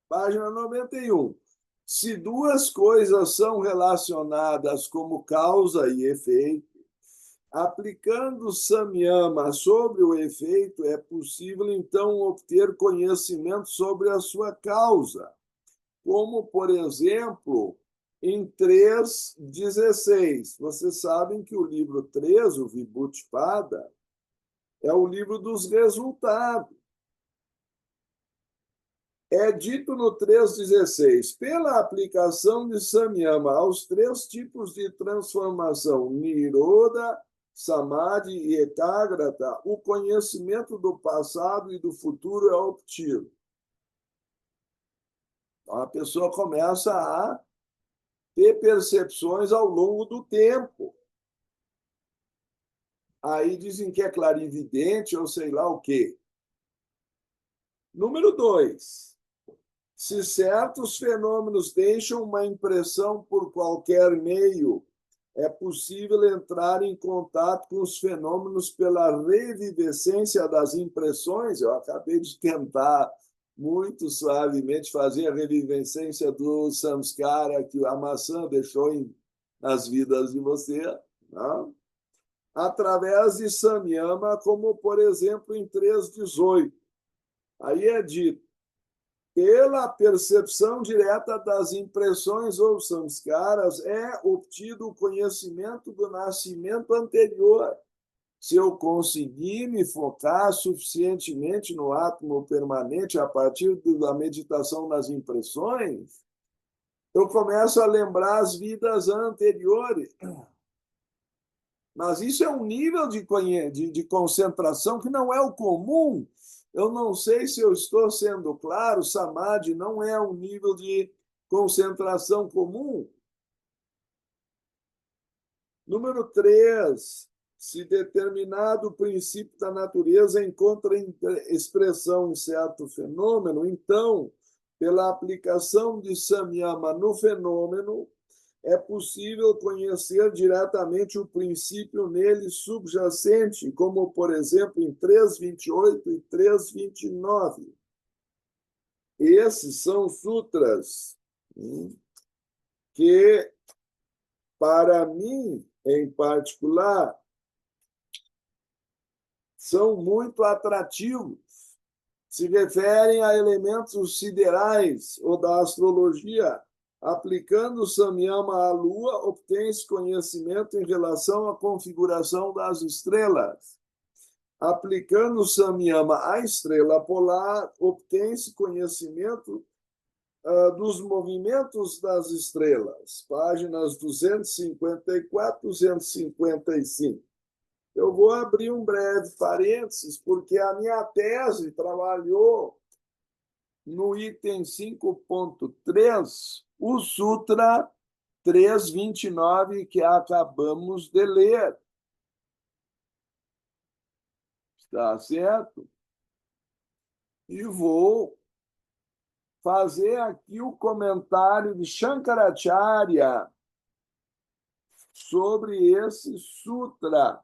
página 91. Se duas coisas são relacionadas como causa e efeito, aplicando samyama sobre o efeito, é possível então obter conhecimento sobre a sua causa, como, por exemplo, em 3,16. Vocês sabem que o livro 3, o Vibhuti-pada, é o livro dos resultados. É dito no 3,16, pela aplicação de samyama aos três tipos de transformação, nirodha, samadhi e ekagrata, o conhecimento do passado e do futuro é obtido. Então, a pessoa começa a ter percepções ao longo do tempo. Aí dizem que é clarividente ou sei lá o quê. Número 2. Se certos fenômenos deixam uma impressão por qualquer meio, é possível entrar em contato com os fenômenos pela reviviscência das impressões. Eu acabei de tentar muito suavemente fazer a revivescência do samskara que a maçã deixou nas vidas de você, não? Através de samyama, como, por exemplo, em 3,18. Aí é dito, pela percepção direta das impressões ou samskaras, é obtido o conhecimento do nascimento anterior. Se eu conseguir me focar suficientemente no átomo permanente a partir da meditação nas impressões, eu começo a lembrar as vidas anteriores. Mas isso é um nível de concentração que não é o comum. Eu não sei se eu estou sendo claro, samadhi não é um nível de concentração comum. Número 3. Se determinado princípio da natureza encontra expressão em certo fenômeno, então, pela aplicação de samyama no fenômeno, é possível conhecer diretamente o princípio nele subjacente, como, por exemplo, em 3,28 e 3,29. Esses são sutras que, para mim, em particular, são muito atrativos. Se referem a elementos siderais ou da astrologia. Aplicando o samyama à Lua, obtém-se conhecimento em relação à configuração das estrelas. Aplicando o samyama à estrela polar, obtém-se conhecimento dos movimentos das estrelas. Páginas 254 e 255. Eu vou abrir um breve parênteses, porque a minha tese trabalhou no item 5.3, o Sutra 329, que acabamos de ler. Está certo? E vou fazer aqui o comentário de Shankaracharya sobre esse sutra.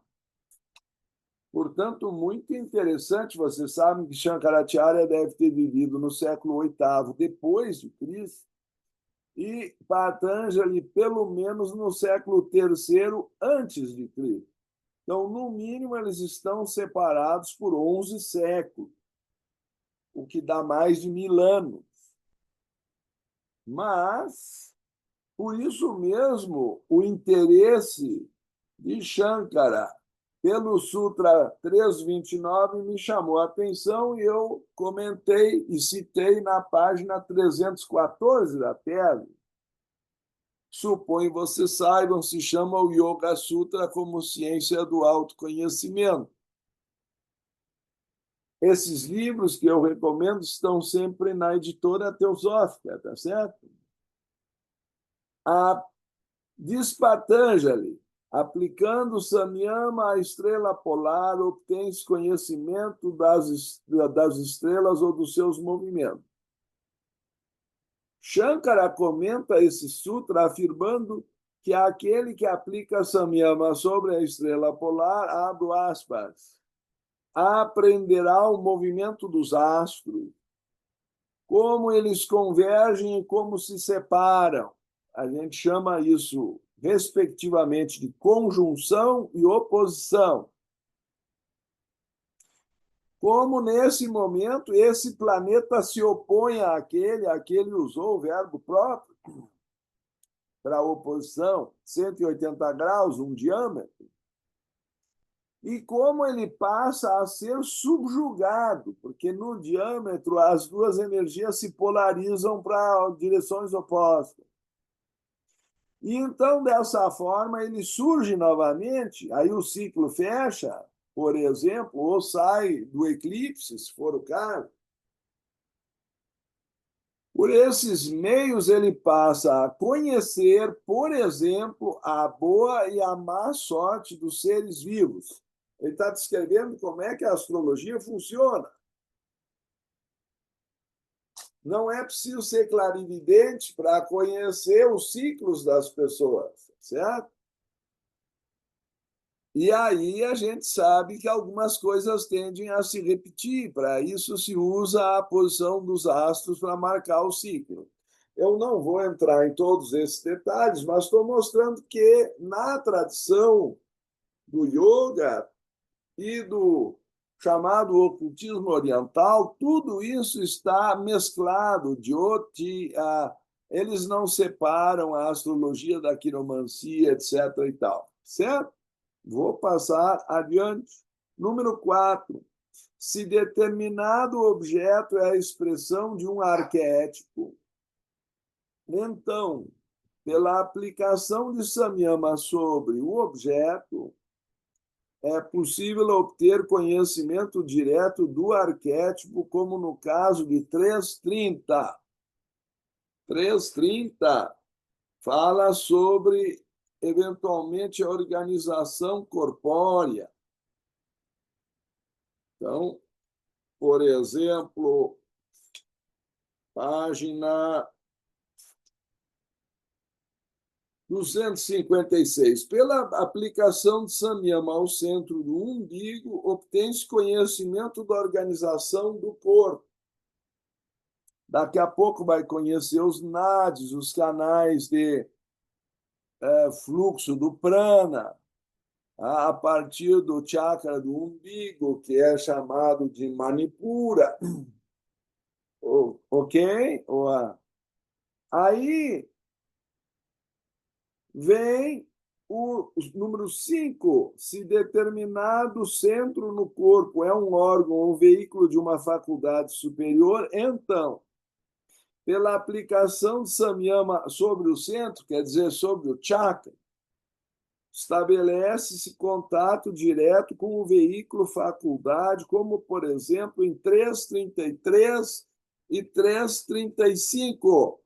Portanto, muito interessante. Vocês sabem que Shankaracharya deve ter vivido no século VIII depois de Cristo e Patanjali, pelo menos, no século III antes de Cristo. Então, no mínimo, eles estão separados por 11 séculos, o que dá mais de 1000 anos. Mas, por isso mesmo, o interesse de Shankara pelo Sutra 329 me chamou a atenção e eu comentei e citei na página 314 da tese. Suponho vocês saibam, se chama o Yoga Sutra como ciência do autoconhecimento. Esses livros que eu recomendo estão sempre na editora Teosófica, tá certo? Diz Patanjali, aplicando Samyama à estrela polar, obtém-se conhecimento das estrelas ou dos seus movimentos. Shankara comenta esse sutra afirmando que aquele que aplica Samyama sobre a estrela polar, abro aspas, aprenderá o movimento dos astros, como eles convergem e como se separam. A gente chama isso, respectivamente, de conjunção e oposição. Como, nesse momento, esse planeta se opõe àquele usou o verbo próprio para a oposição, 180 graus, um diâmetro, e como ele passa a ser subjugado, porque no diâmetro as duas energias se polarizam para direções opostas. E então, dessa forma, ele surge novamente, aí o ciclo fecha, por exemplo, ou sai do eclipse, se for o caso. Por esses meios, ele passa a conhecer, por exemplo, a boa e a má sorte dos seres vivos. Ele está descrevendo como é que a astrologia funciona. Não é preciso ser clarividente para conhecer os ciclos das pessoas, certo? E aí a gente sabe que algumas coisas tendem a se repetir. Para isso se usa a posição dos astros para marcar o ciclo. Eu não vou entrar em todos esses detalhes, mas estou mostrando que na tradição do yoga e do chamado ocultismo oriental, tudo isso está mesclado. Eles não separam a astrologia da quiromancia, etc. e tal, certo? Vou passar adiante. Número 4. Se determinado objeto é a expressão de um arquétipo, então, pela aplicação de Samyama sobre o objeto, é possível obter conhecimento direto do arquétipo, como no caso de 330. 330 fala sobre, eventualmente, a organização corpórea. Então, por exemplo, página 256. Pela aplicação de Samyama ao centro do umbigo, obtém-se conhecimento da organização do corpo. Daqui a pouco vai conhecer os nadis, os canais de fluxo do prana, a partir do chakra do umbigo, que é chamado de Manipura. Ok? Aí vem o número 5. Se determinado centro no corpo é um órgão ou veículo de uma faculdade superior, então, pela aplicação de Samyama sobre o centro, quer dizer, sobre o chakra, estabelece-se contato direto com o veículo faculdade, como, por exemplo, em 333 e 335.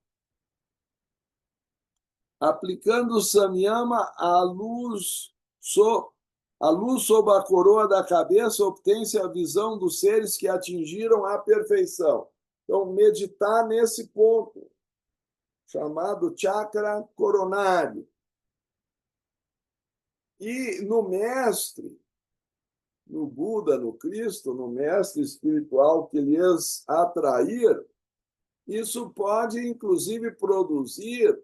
Aplicando o samyama, a luz sob a coroa da cabeça, obtém-se a visão dos seres que atingiram a perfeição. Então, meditar nesse ponto, chamado chakra coronário. E no mestre, no Buda, no Cristo, no mestre espiritual que lhes atrair, isso pode, inclusive, produzir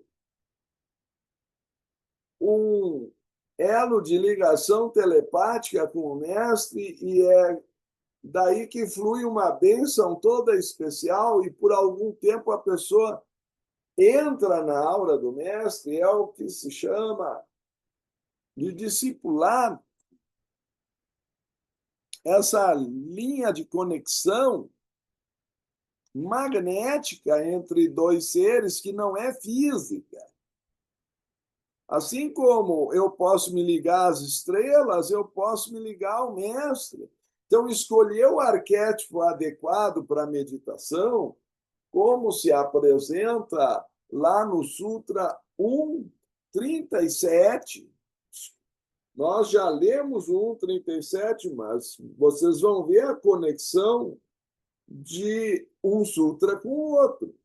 um elo de ligação telepática com o mestre, e é daí que flui uma bênção toda especial, e por algum tempo a pessoa entra na aura do mestre, é o que se chama de discipular, essa linha de conexão magnética entre dois seres que não é física. Assim como eu posso me ligar às estrelas, eu posso me ligar ao mestre. Então, escolher o arquétipo adequado para a meditação, como se apresenta lá no Sutra 1.37. Nós já lemos o 1.37, mas vocês vão ver a conexão de um sutra com o outro.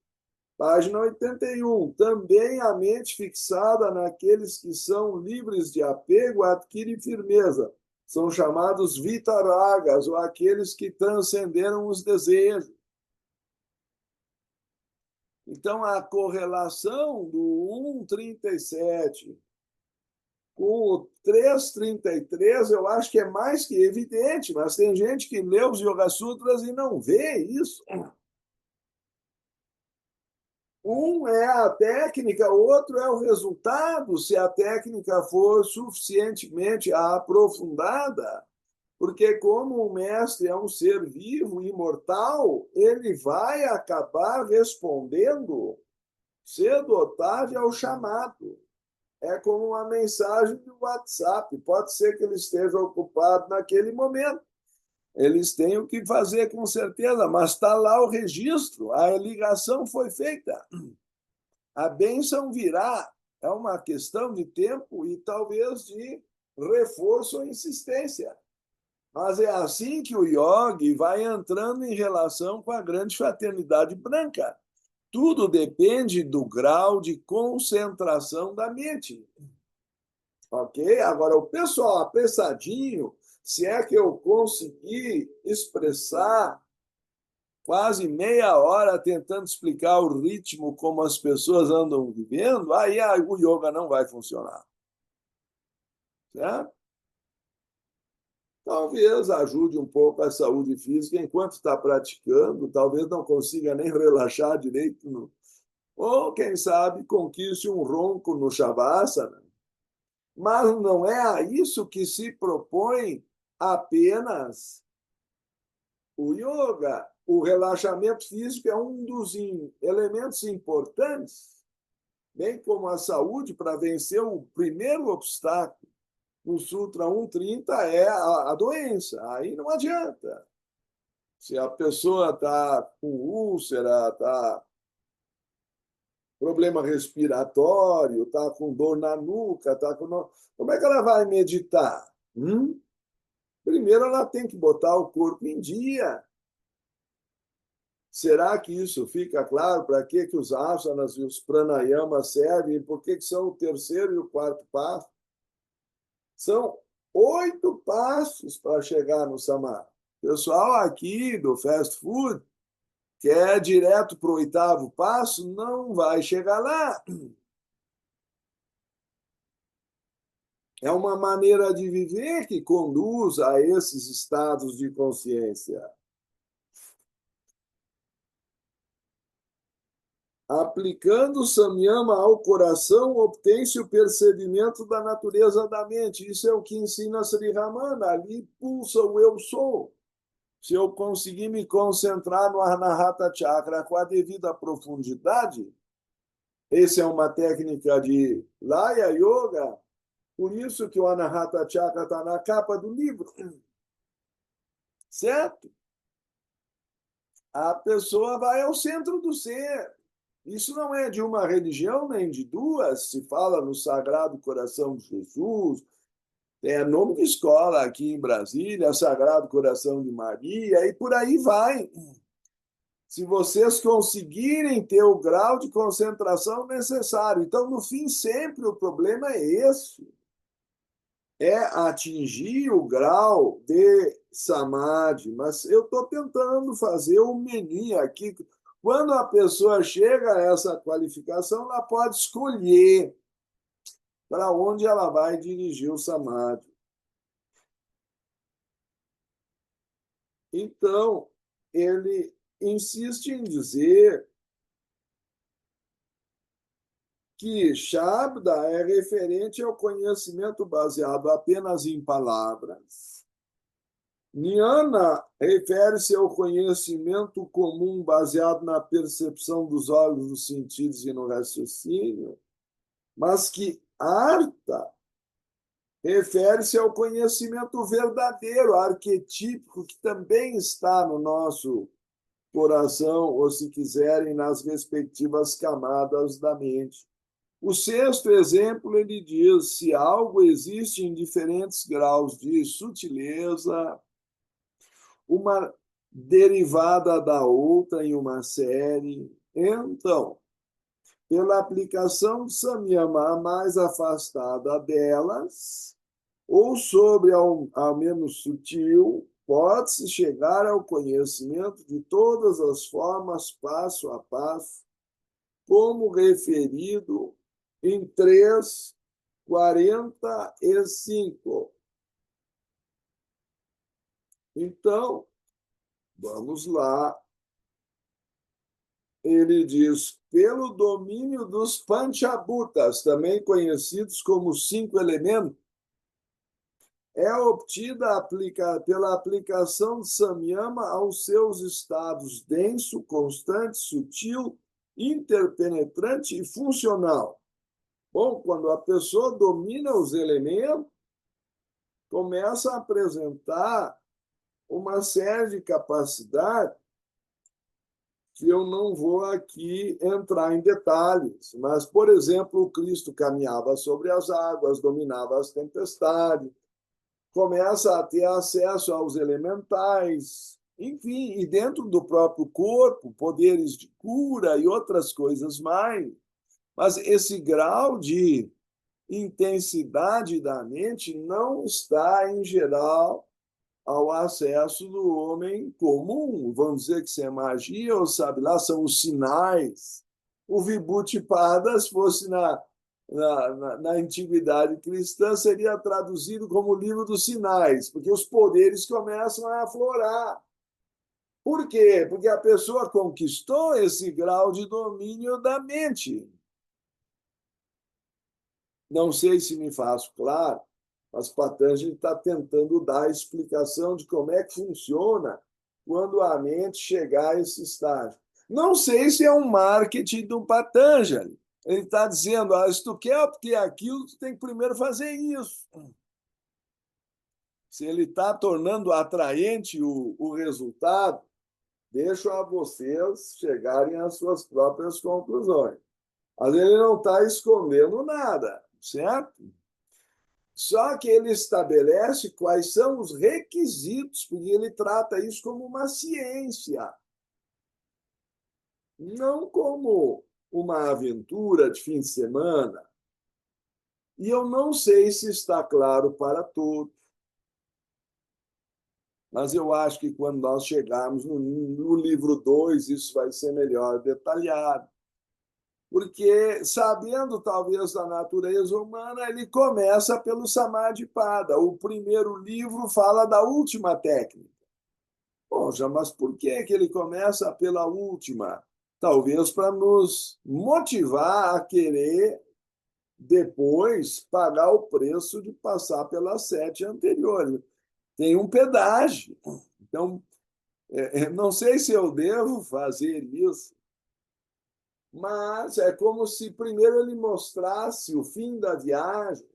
Página 81. Também a mente fixada naqueles que são livres de apego adquire firmeza. São chamados vitaragas, ou aqueles que transcenderam os desejos. Então, a correlação do 1.37 com o 333, eu acho que é mais que evidente, mas tem gente que lê os Yoga Sutras e não vê isso. Um é a técnica, o outro é o resultado, se a técnica for suficientemente aprofundada, porque como o mestre é um ser vivo, imortal, ele vai acabar respondendo cedo ou tarde ao chamado. É como uma mensagem do WhatsApp. Pode ser que ele esteja ocupado naquele momento. Eles têm o que fazer com certeza, mas está lá o registro, a ligação foi feita. A bênção virá. É uma questão de tempo e talvez de reforço ou insistência. Mas é assim que o yogi vai entrando em relação com a grande fraternidade branca. Tudo depende do grau de concentração da mente. Ok? Agora, o pessoal apressadinho, se é que eu conseguir expressar quase meia hora tentando explicar o ritmo, como as pessoas andam vivendo, aí o yoga não vai funcionar. Certo? Talvez ajude um pouco a saúde física enquanto está praticando, talvez não consiga nem relaxar direito, ou, quem sabe, conquiste um ronco no Shavasana. Mas não é a isso que se propõe apenas o yoga. O relaxamento físico é um dos elementos importantes, bem como a saúde, para vencer o primeiro obstáculo. No Sutra 1.30 é a doença. Aí não adianta. Se a pessoa está com úlcera, está problema respiratório, está com dor na nuca, está com... Como é que ela vai meditar? Primeiro, ela tem que botar o corpo em dia. Será que isso fica claro? Para que os asanas e os pranayamas servem? Por que são o terceiro e o quarto passo? São 8 passos para chegar no samadhi. O pessoal aqui do fast food quer direto para o 8º passo, não vai chegar lá. É uma maneira de viver que conduz a esses estados de consciência. Aplicando o samyama ao coração, obtém-se o percebimento da natureza da mente. Isso é o que ensina Sri Ramana. Ali pulsa o eu sou. Se eu conseguir me concentrar no Anahata Chakra com a devida profundidade, essa é uma técnica de Laya Yoga, Por isso que o Anahata Chakra está na capa do livro, certo? A pessoa vai ao centro do ser. Isso não é de uma religião nem de duas. Se fala no Sagrado Coração de Jesus, é nome de escola aqui em Brasília, Sagrado Coração de Maria, e por aí vai. Se vocês conseguirem ter o grau de concentração necessário. Então, no fim, sempre o problema é esse. É atingir o grau de samadhi. Mas eu estou tentando fazer o menu aqui. Quando a pessoa chega a essa qualificação, ela pode escolher para onde ela vai dirigir o samadhi. Então, ele insiste em dizer que Shabda é referente ao conhecimento baseado apenas em palavras. Jnana refere-se ao conhecimento comum baseado na percepção dos olhos, dos sentidos e no raciocínio, mas que Artha refere-se ao conhecimento verdadeiro, arquetípico, que também está no nosso coração, ou, se quiserem, nas respectivas camadas da mente. O sexto exemplo, ele diz: se algo existe em diferentes graus de sutileza, uma derivada da outra em uma série, então, pela aplicação de samyama a mais afastada delas, ou sobre ao menos sutil, pode-se chegar ao conhecimento de todas as formas, passo a passo, como referido em 3:45. Então, vamos lá. Ele diz: pelo domínio dos Panchabhutas, também conhecidos como 5 elementos, é obtida pela aplicação de samyama aos seus estados denso, constante, sutil, interpenetrante e funcional. Bom, quando a pessoa domina os elementos, começa a apresentar uma série de capacidades que eu não vou aqui entrar em detalhes, mas, por exemplo, o Cristo caminhava sobre as águas, dominava as tempestades, começa a ter acesso aos elementais, enfim, e dentro do próprio corpo, poderes de cura e outras coisas mais. Mas esse grau de intensidade da mente não está, em geral, ao acesso do homem comum. Vamos dizer que isso é magia, ou sabe lá, são os sinais. O Vibhuti-pada, se fosse na antiguidade cristã, seria traduzido como o livro dos sinais, porque os poderes começam a aflorar. Por quê? Porque a pessoa conquistou esse grau de domínio da mente. Não sei se me faço claro, mas Patanjali está tentando dar a explicação de como é que funciona quando a mente chegar a esse estágio. Não sei se é um marketing do Patanjali. Ele está dizendo: se tu quer obter aquilo, tu tem que primeiro fazer isso. Se ele está tornando atraente o resultado, deixo a vocês chegarem às suas próprias conclusões. Mas ele não está escondendo nada, certo? Só que ele estabelece quais são os requisitos, porque ele trata isso como uma ciência, não como uma aventura de fim de semana. E eu não sei se está claro para todos, mas eu acho que quando nós chegarmos no livro 2, isso vai ser melhor detalhado. Porque, sabendo talvez da natureza humana, ele começa pelo Samadhi-pada. O primeiro livro fala da última técnica. Poxa, mas por que ele começa pela última? Talvez para nos motivar a querer depois pagar o preço de passar pelas 7 anteriores. Tem um pedágio. Então, não sei se eu devo fazer isso, mas é como se primeiro ele mostrasse o fim da viagem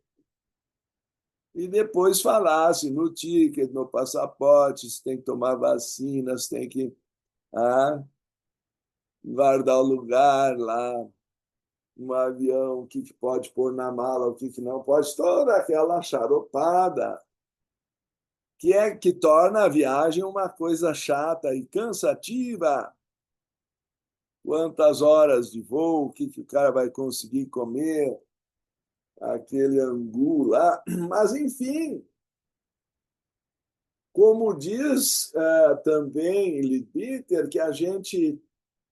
e depois falasse no ticket, no passaporte, se tem que tomar vacinas, tem que guardar o lugar lá, no avião, o que pode pôr na mala, o que não pode, toda aquela charopada que torna a viagem uma coisa chata e cansativa. Quantas horas de voo, o que o cara vai conseguir comer, aquele angu lá. Mas, enfim, como diz também Littiter, que a gente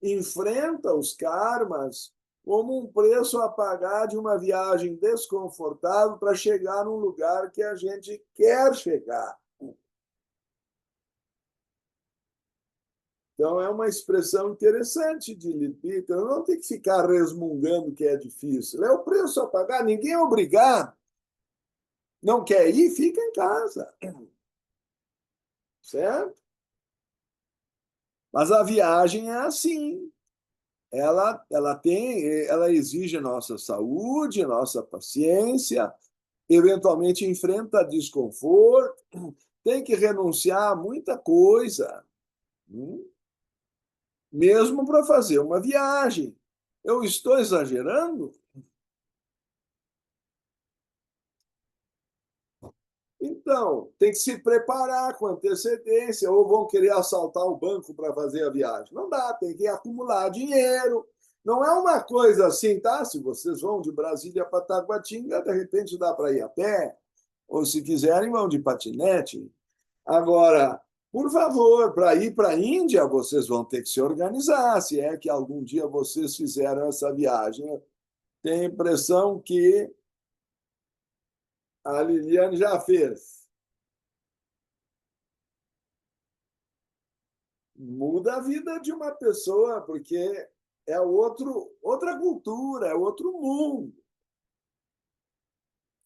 enfrenta os karmas como um preço a pagar de uma viagem desconfortável para chegar num lugar que a gente quer chegar. Então, é uma expressão interessante de Littiter. Não tem que ficar resmungando que é difícil. É o preço a pagar, ninguém é obrigado. Não quer ir, fica em casa. Certo? Mas a viagem é assim. Ela exige nossa saúde, nossa paciência, eventualmente enfrenta desconforto, tem que renunciar a muita coisa, mesmo para fazer uma viagem. Eu estou exagerando? Então, tem que se preparar com antecedência, ou vão querer assaltar o banco para fazer a viagem. Não dá, tem que acumular dinheiro. Não é uma coisa assim, tá? Se vocês vão de Brasília para Taguatinga, de repente dá para ir a pé, ou se quiserem, vão de patinete. Agora, por favor, para ir para a Índia, vocês vão ter que se organizar, se é que algum dia vocês fizeram essa viagem. Eu tenho a impressão que a Liliane já fez. Muda a vida de uma pessoa, porque é outra cultura, é outro mundo.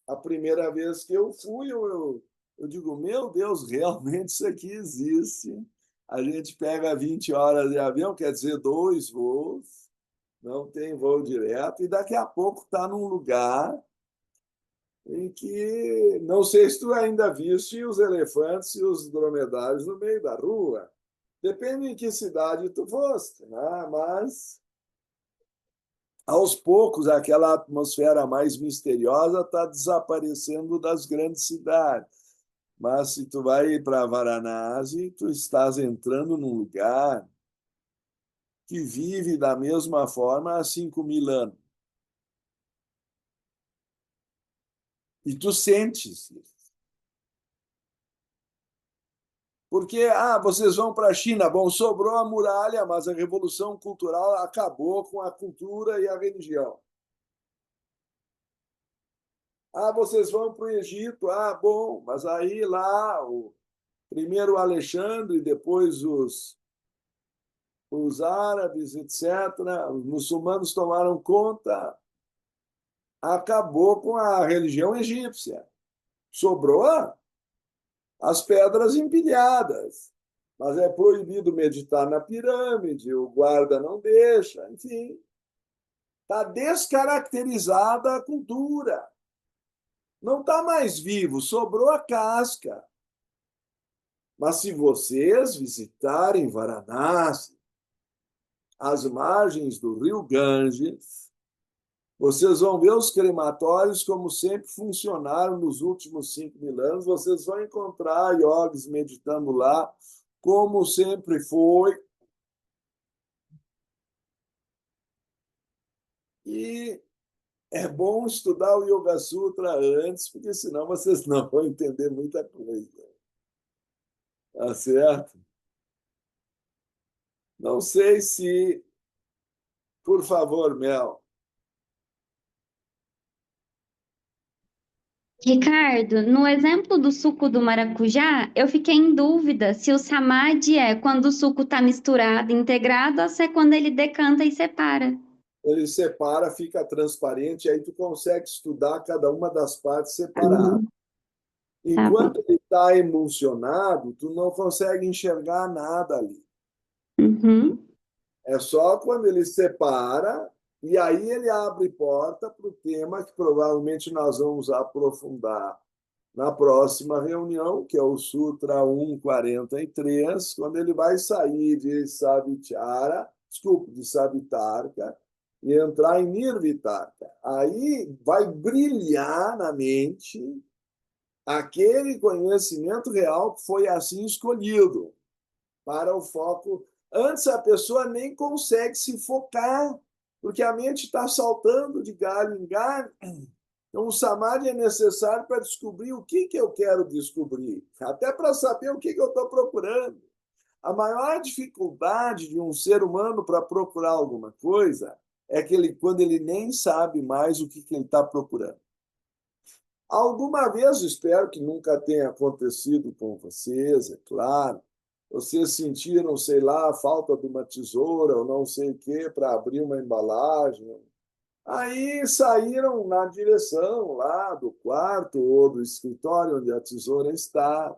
A primeira vez que eu fui, eu digo, meu Deus, realmente isso aqui existe. A gente pega 20 horas de avião, quer dizer, 2 voos, não tem voo direto, e daqui a pouco está num lugar em que não sei se tu ainda viste os elefantes e os dromedários no meio da rua. Depende em que cidade tu foste, né? Mas aos poucos aquela atmosfera mais misteriosa está desaparecendo das grandes cidades. Mas se tu vai para Varanasi, tu estás entrando num lugar que vive da mesma forma há 5.000 anos. E tu sentes isso. Porque, vocês vão para a China, bom, sobrou a muralha, mas a revolução cultural acabou com a cultura e a religião. Vocês vão para o Egito, bom, mas aí lá, primeiro o Alexandre, depois os árabes, etc., os muçulmanos tomaram conta, acabou com a religião egípcia. Sobrou as pedras empilhadas. Mas é proibido meditar na pirâmide, o guarda não deixa, enfim. Está descaracterizada a cultura. Não está mais vivo, sobrou a casca. Mas se vocês visitarem Varanasi, as margens do rio Ganges, vocês vão ver os crematórios como sempre funcionaram nos últimos 5.000 anos. Vocês vão encontrar yogis meditando lá, como sempre foi. E é bom estudar o Yoga Sutra antes, porque senão vocês não vão entender muita coisa. Tá certo? Não sei se, por favor, Mel. Ricardo, no exemplo do suco do maracujá, eu fiquei em dúvida se o samadhi é quando o suco está misturado, integrado, ou se é quando ele decanta e separa. Ele separa, fica transparente, aí tu consegue estudar cada uma das partes separadas. Uhum, tá bom. Enquanto ele está emulsionado, tu não consegue enxergar nada ali. Uhum, É só quando ele separa, e aí ele abre porta para o tema que provavelmente nós vamos aprofundar na próxima reunião, que é o Sutra 143, quando ele vai sair de Savichara, desculpe, de Savitarka, e entrar em Nirvitarka. Aí vai brilhar na mente aquele conhecimento real que foi assim escolhido para o foco. Antes a pessoa nem consegue se focar, porque a mente está saltando de galho em galho. Então, o samadhi é necessário para descobrir o que eu quero descobrir, até para saber o que eu estou procurando. A maior dificuldade de um ser humano para procurar alguma coisa é que ele, quando ele nem sabe mais o que ele está procurando. Alguma vez, espero que nunca tenha acontecido com vocês, é claro, vocês sentiram, sei lá, a falta de uma tesoura ou não sei o quê para abrir uma embalagem. Aí saíram na direção lá do quarto ou do escritório onde a tesoura está,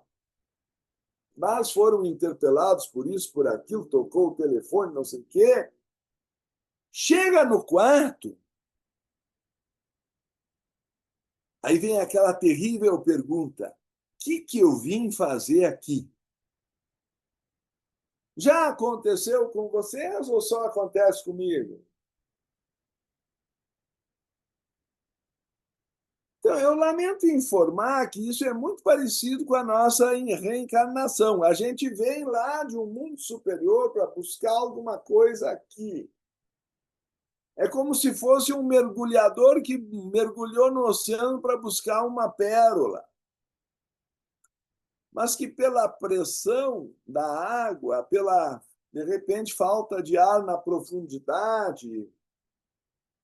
mas foram interpelados por isso, por aquilo, tocou o telefone, não sei o quê. Chega no quarto, aí vem aquela terrível pergunta: o que eu vim fazer aqui? Já aconteceu com vocês ou só acontece comigo? Então, eu lamento informar que isso é muito parecido com a nossa reencarnação. A gente vem lá de um mundo superior para buscar alguma coisa aqui. É como se fosse um mergulhador que mergulhou no oceano para buscar uma pérola, mas que pela pressão da água, pela, de repente, falta de ar na profundidade,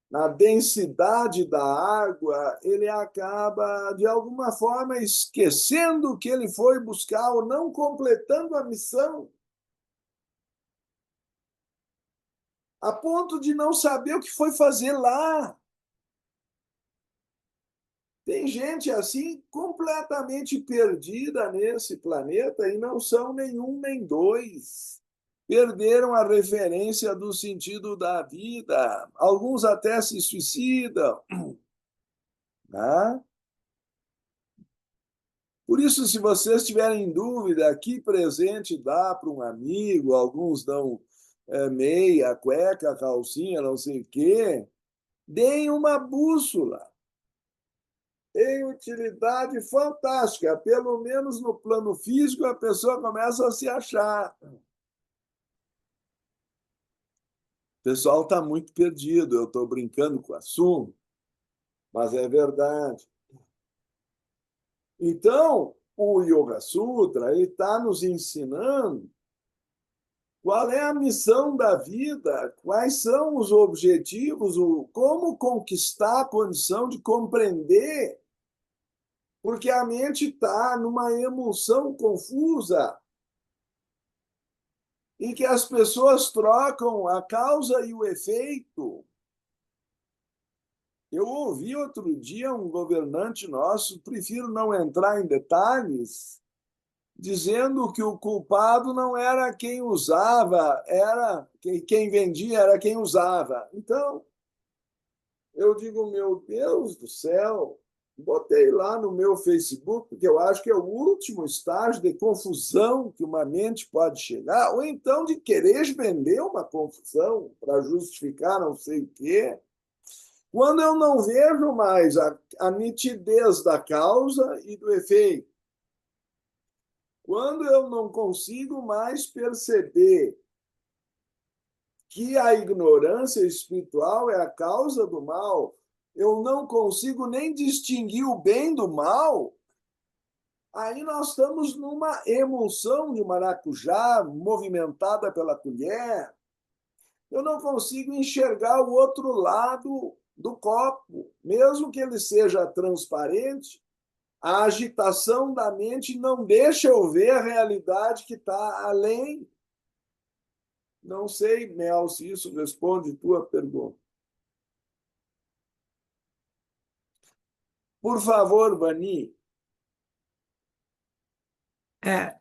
na densidade da água, ele acaba, de alguma forma, esquecendo o que ele foi buscar ou não completando a missão, a ponto de não saber o que foi fazer lá. Tem gente assim completamente perdida nesse planeta e não são nenhum nem dois. Perderam a referência do sentido da vida. Alguns até se suicidam. Né? Por isso, se vocês tiverem dúvida, aqui presente dá para um amigo, alguns dão meia, cueca, calcinha, não sei o quê, deem uma bússola. Tem utilidade fantástica. Pelo menos no plano físico, a pessoa começa a se achar. O pessoal está muito perdido. Eu estou brincando com o assunto, mas é verdade. Então, o Yoga Sutra está nos ensinando qual é a missão da vida, quais são os objetivos, como conquistar a condição de compreender, porque a mente está numa emoção confusa em que as pessoas trocam a causa e o efeito. Eu ouvi outro dia um governante nosso, prefiro não entrar em detalhes, dizendo que o culpado não era quem usava, era quem vendia, era quem usava. Então, eu digo, meu Deus do céu, botei lá no meu Facebook, porque eu acho que é o último estágio de confusão que uma mente pode chegar, ou então de querer vender uma confusão para justificar não sei o quê. Quando eu não vejo mais a nitidez da causa e do efeito, quando eu não consigo mais perceber que a ignorância espiritual é a causa do mal, eu não consigo nem distinguir o bem do mal, aí nós estamos numa emulsão de maracujá movimentada pela colher. Eu não consigo enxergar o outro lado do copo, mesmo que ele seja transparente. A agitação da mente não deixa eu ver a realidade que está além. Não sei, Mel, se isso responde tua pergunta. Por favor, Vani. É,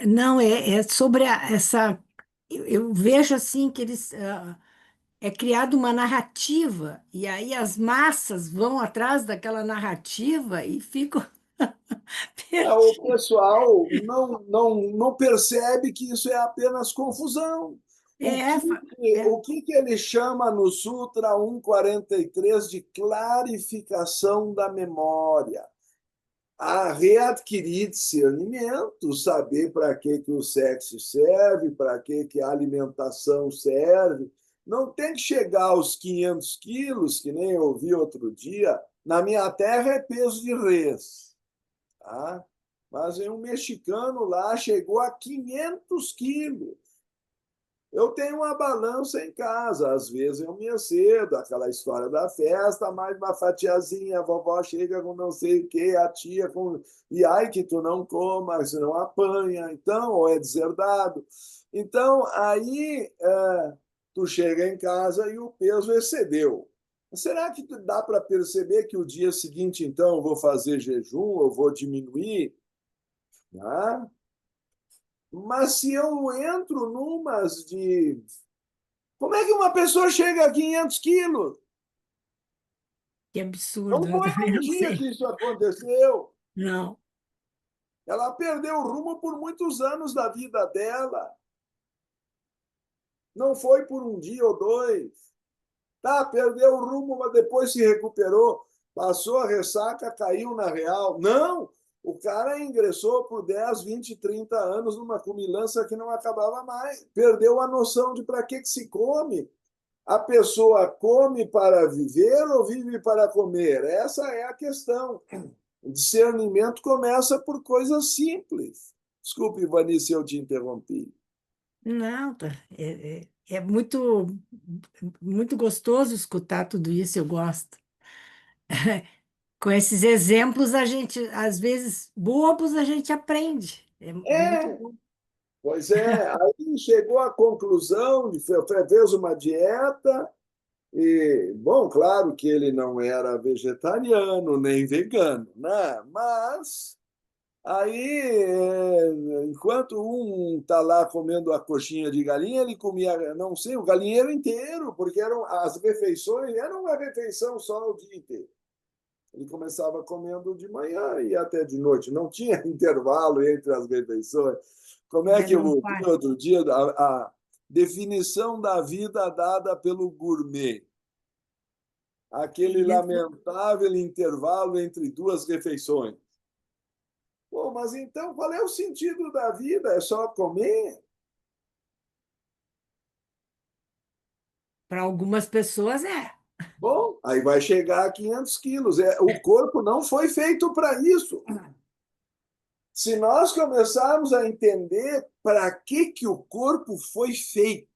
não, é sobre essa. Eu vejo assim que eles é criada uma narrativa, e aí as massas vão atrás daquela narrativa e ficam O perdidas. pessoal não percebe que isso é apenas confusão. É, é, O que ele chama no Sutra 143 de clarificação da memória? A readquirir discernimento, saber para que o sexo serve, para que a alimentação serve. Não tem que chegar aos 500 quilos, que nem eu vi outro dia. Na minha terra é peso de res. Tá? Mas um mexicano lá chegou a 500 quilos. Eu tenho uma balança em casa, às vezes eu me excedo, aquela história da festa, mais uma fatiazinha, a vovó chega com não sei o quê, a tia com. E ai que tu não coma, senão apanha, então, ou é deserdado. Então, aí tu chega em casa e o peso excedeu. Será que dá para perceber que o dia seguinte, então, eu vou fazer jejum, eu vou diminuir? Né? Mas se eu entro numas de. Como é que uma pessoa chega a 500 quilos? que Não absurdo, eu foi também um não dia que sei. isso aconteceu. Não. Ela perdeu o rumo por muitos anos da vida dela. Não foi por um dia ou dois. Tá, perdeu o rumo, mas depois se recuperou. Passou a ressaca, caiu na real. Não! O cara ingressou por 10, 20, 30 anos numa cumilança que não acabava mais. Perdeu a noção de para que se come. A pessoa come para viver ou vive para comer? Essa é a questão. O discernimento começa por coisas simples. Desculpe, Ivani, se eu te interrompi. Não, tá. É muito, muito gostoso escutar tudo isso, eu gosto. Com esses exemplos, a gente, às vezes, bobos, a gente aprende. É muito É, bom. pois é. Aí chegou à conclusão, fez uma dieta, e, bom, claro que ele não era vegetariano nem vegano, né? Mas aí, enquanto um está lá comendo a coxinha de galinha, ele comia, não sei, o galinheiro inteiro, porque as refeições eram uma refeição só o dia inteiro. Ele começava comendo de manhã e até de noite, não tinha intervalo entre as refeições. Como é É, que eu não ouvi vai. outro dia a definição da vida dada pelo gourmet? Aquele Isso. lamentável intervalo entre duas refeições. Pô, mas então qual é o sentido da vida? É só comer? Para algumas pessoas é. Bom, aí vai chegar a 500 quilos. O corpo não foi feito para isso. Se nós começarmos a entender para que o corpo foi feito,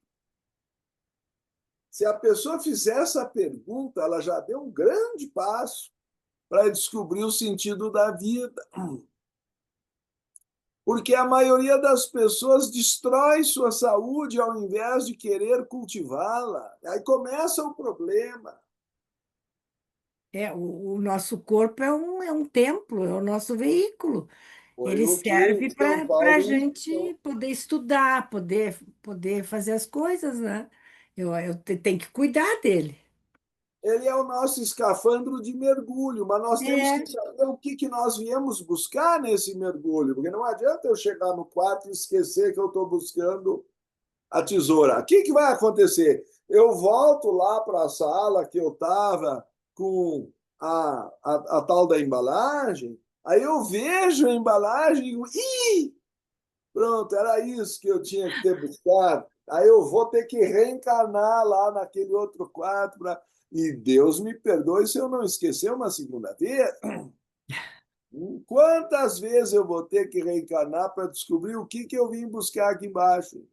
se a pessoa fizer essa pergunta, ela já deu um grande passo para descobrir o sentido da vida. Porque a maioria das pessoas destrói sua saúde ao invés de querer cultivá-la. Aí começa o problema. O nosso corpo é um templo, é o nosso veículo. Foi Ele o que serve São para a Paulo gente ensinou. poder estudar, poder fazer as coisas, né? Tenho que cuidar dele. Ele é o nosso escafandro de mergulho, mas nós temos que É, saber o que nós viemos buscar nesse mergulho, porque não adianta eu chegar no quarto e esquecer que eu estou buscando a tesoura. O que vai acontecer? Eu volto lá para a sala que eu estava com a tal da embalagem, aí eu vejo a embalagem e digo, ih, pronto, era isso que eu tinha que ter buscado. Aí eu vou ter que reencarnar lá naquele outro quarto. E Deus me perdoe se eu não esquecer uma segunda vez. Quantas vezes eu vou ter que reencarnar para descobrir o que eu vim buscar aqui embaixo?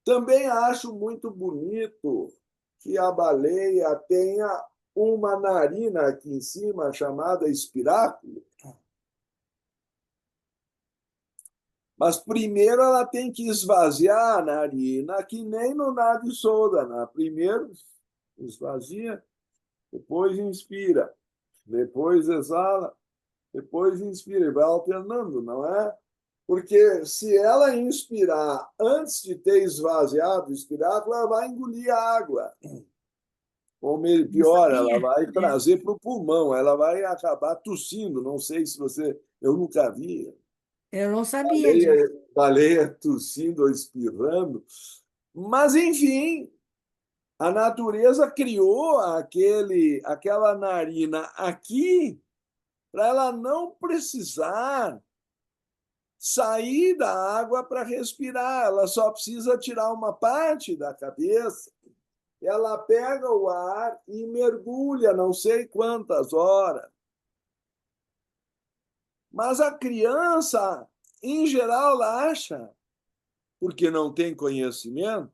Também acho muito bonito que a baleia tenha uma narina aqui em cima chamada espiráculo. Mas primeiro ela tem que esvaziar a narina, que nem no nado soda, né? Primeiro esvazia, depois inspira, depois exala, depois inspira, e vai alternando, não é? Porque se ela inspirar antes de ter esvaziado o espiráculo, ela vai engolir a água. Ou Não pior, ela sabia? vai É, trazer para o pulmão, ela vai acabar tossindo. Não sei se você. Eu nunca vi eu não sabia disso. baleia, baleia tossindo ou espirrando. Mas, enfim, a natureza criou aquela narina aqui para ela não precisar sair da água para respirar. Ela só precisa tirar uma parte da cabeça. Ela pega o ar e mergulha não sei quantas horas. Mas a criança, em geral, ela acha, porque não tem conhecimento,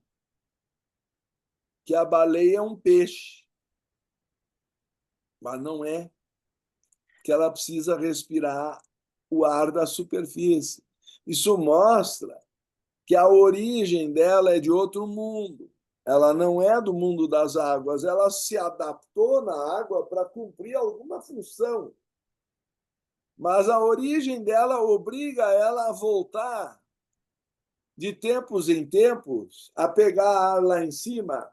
que a baleia é um peixe. Mas não é, que ela precisa respirar o ar da superfície. Isso mostra que a origem dela é de outro mundo. Ela não é do mundo das águas, ela se adaptou na água para cumprir alguma função. Mas a origem dela obriga ela a voltar de tempos em tempos a pegar ar lá em cima.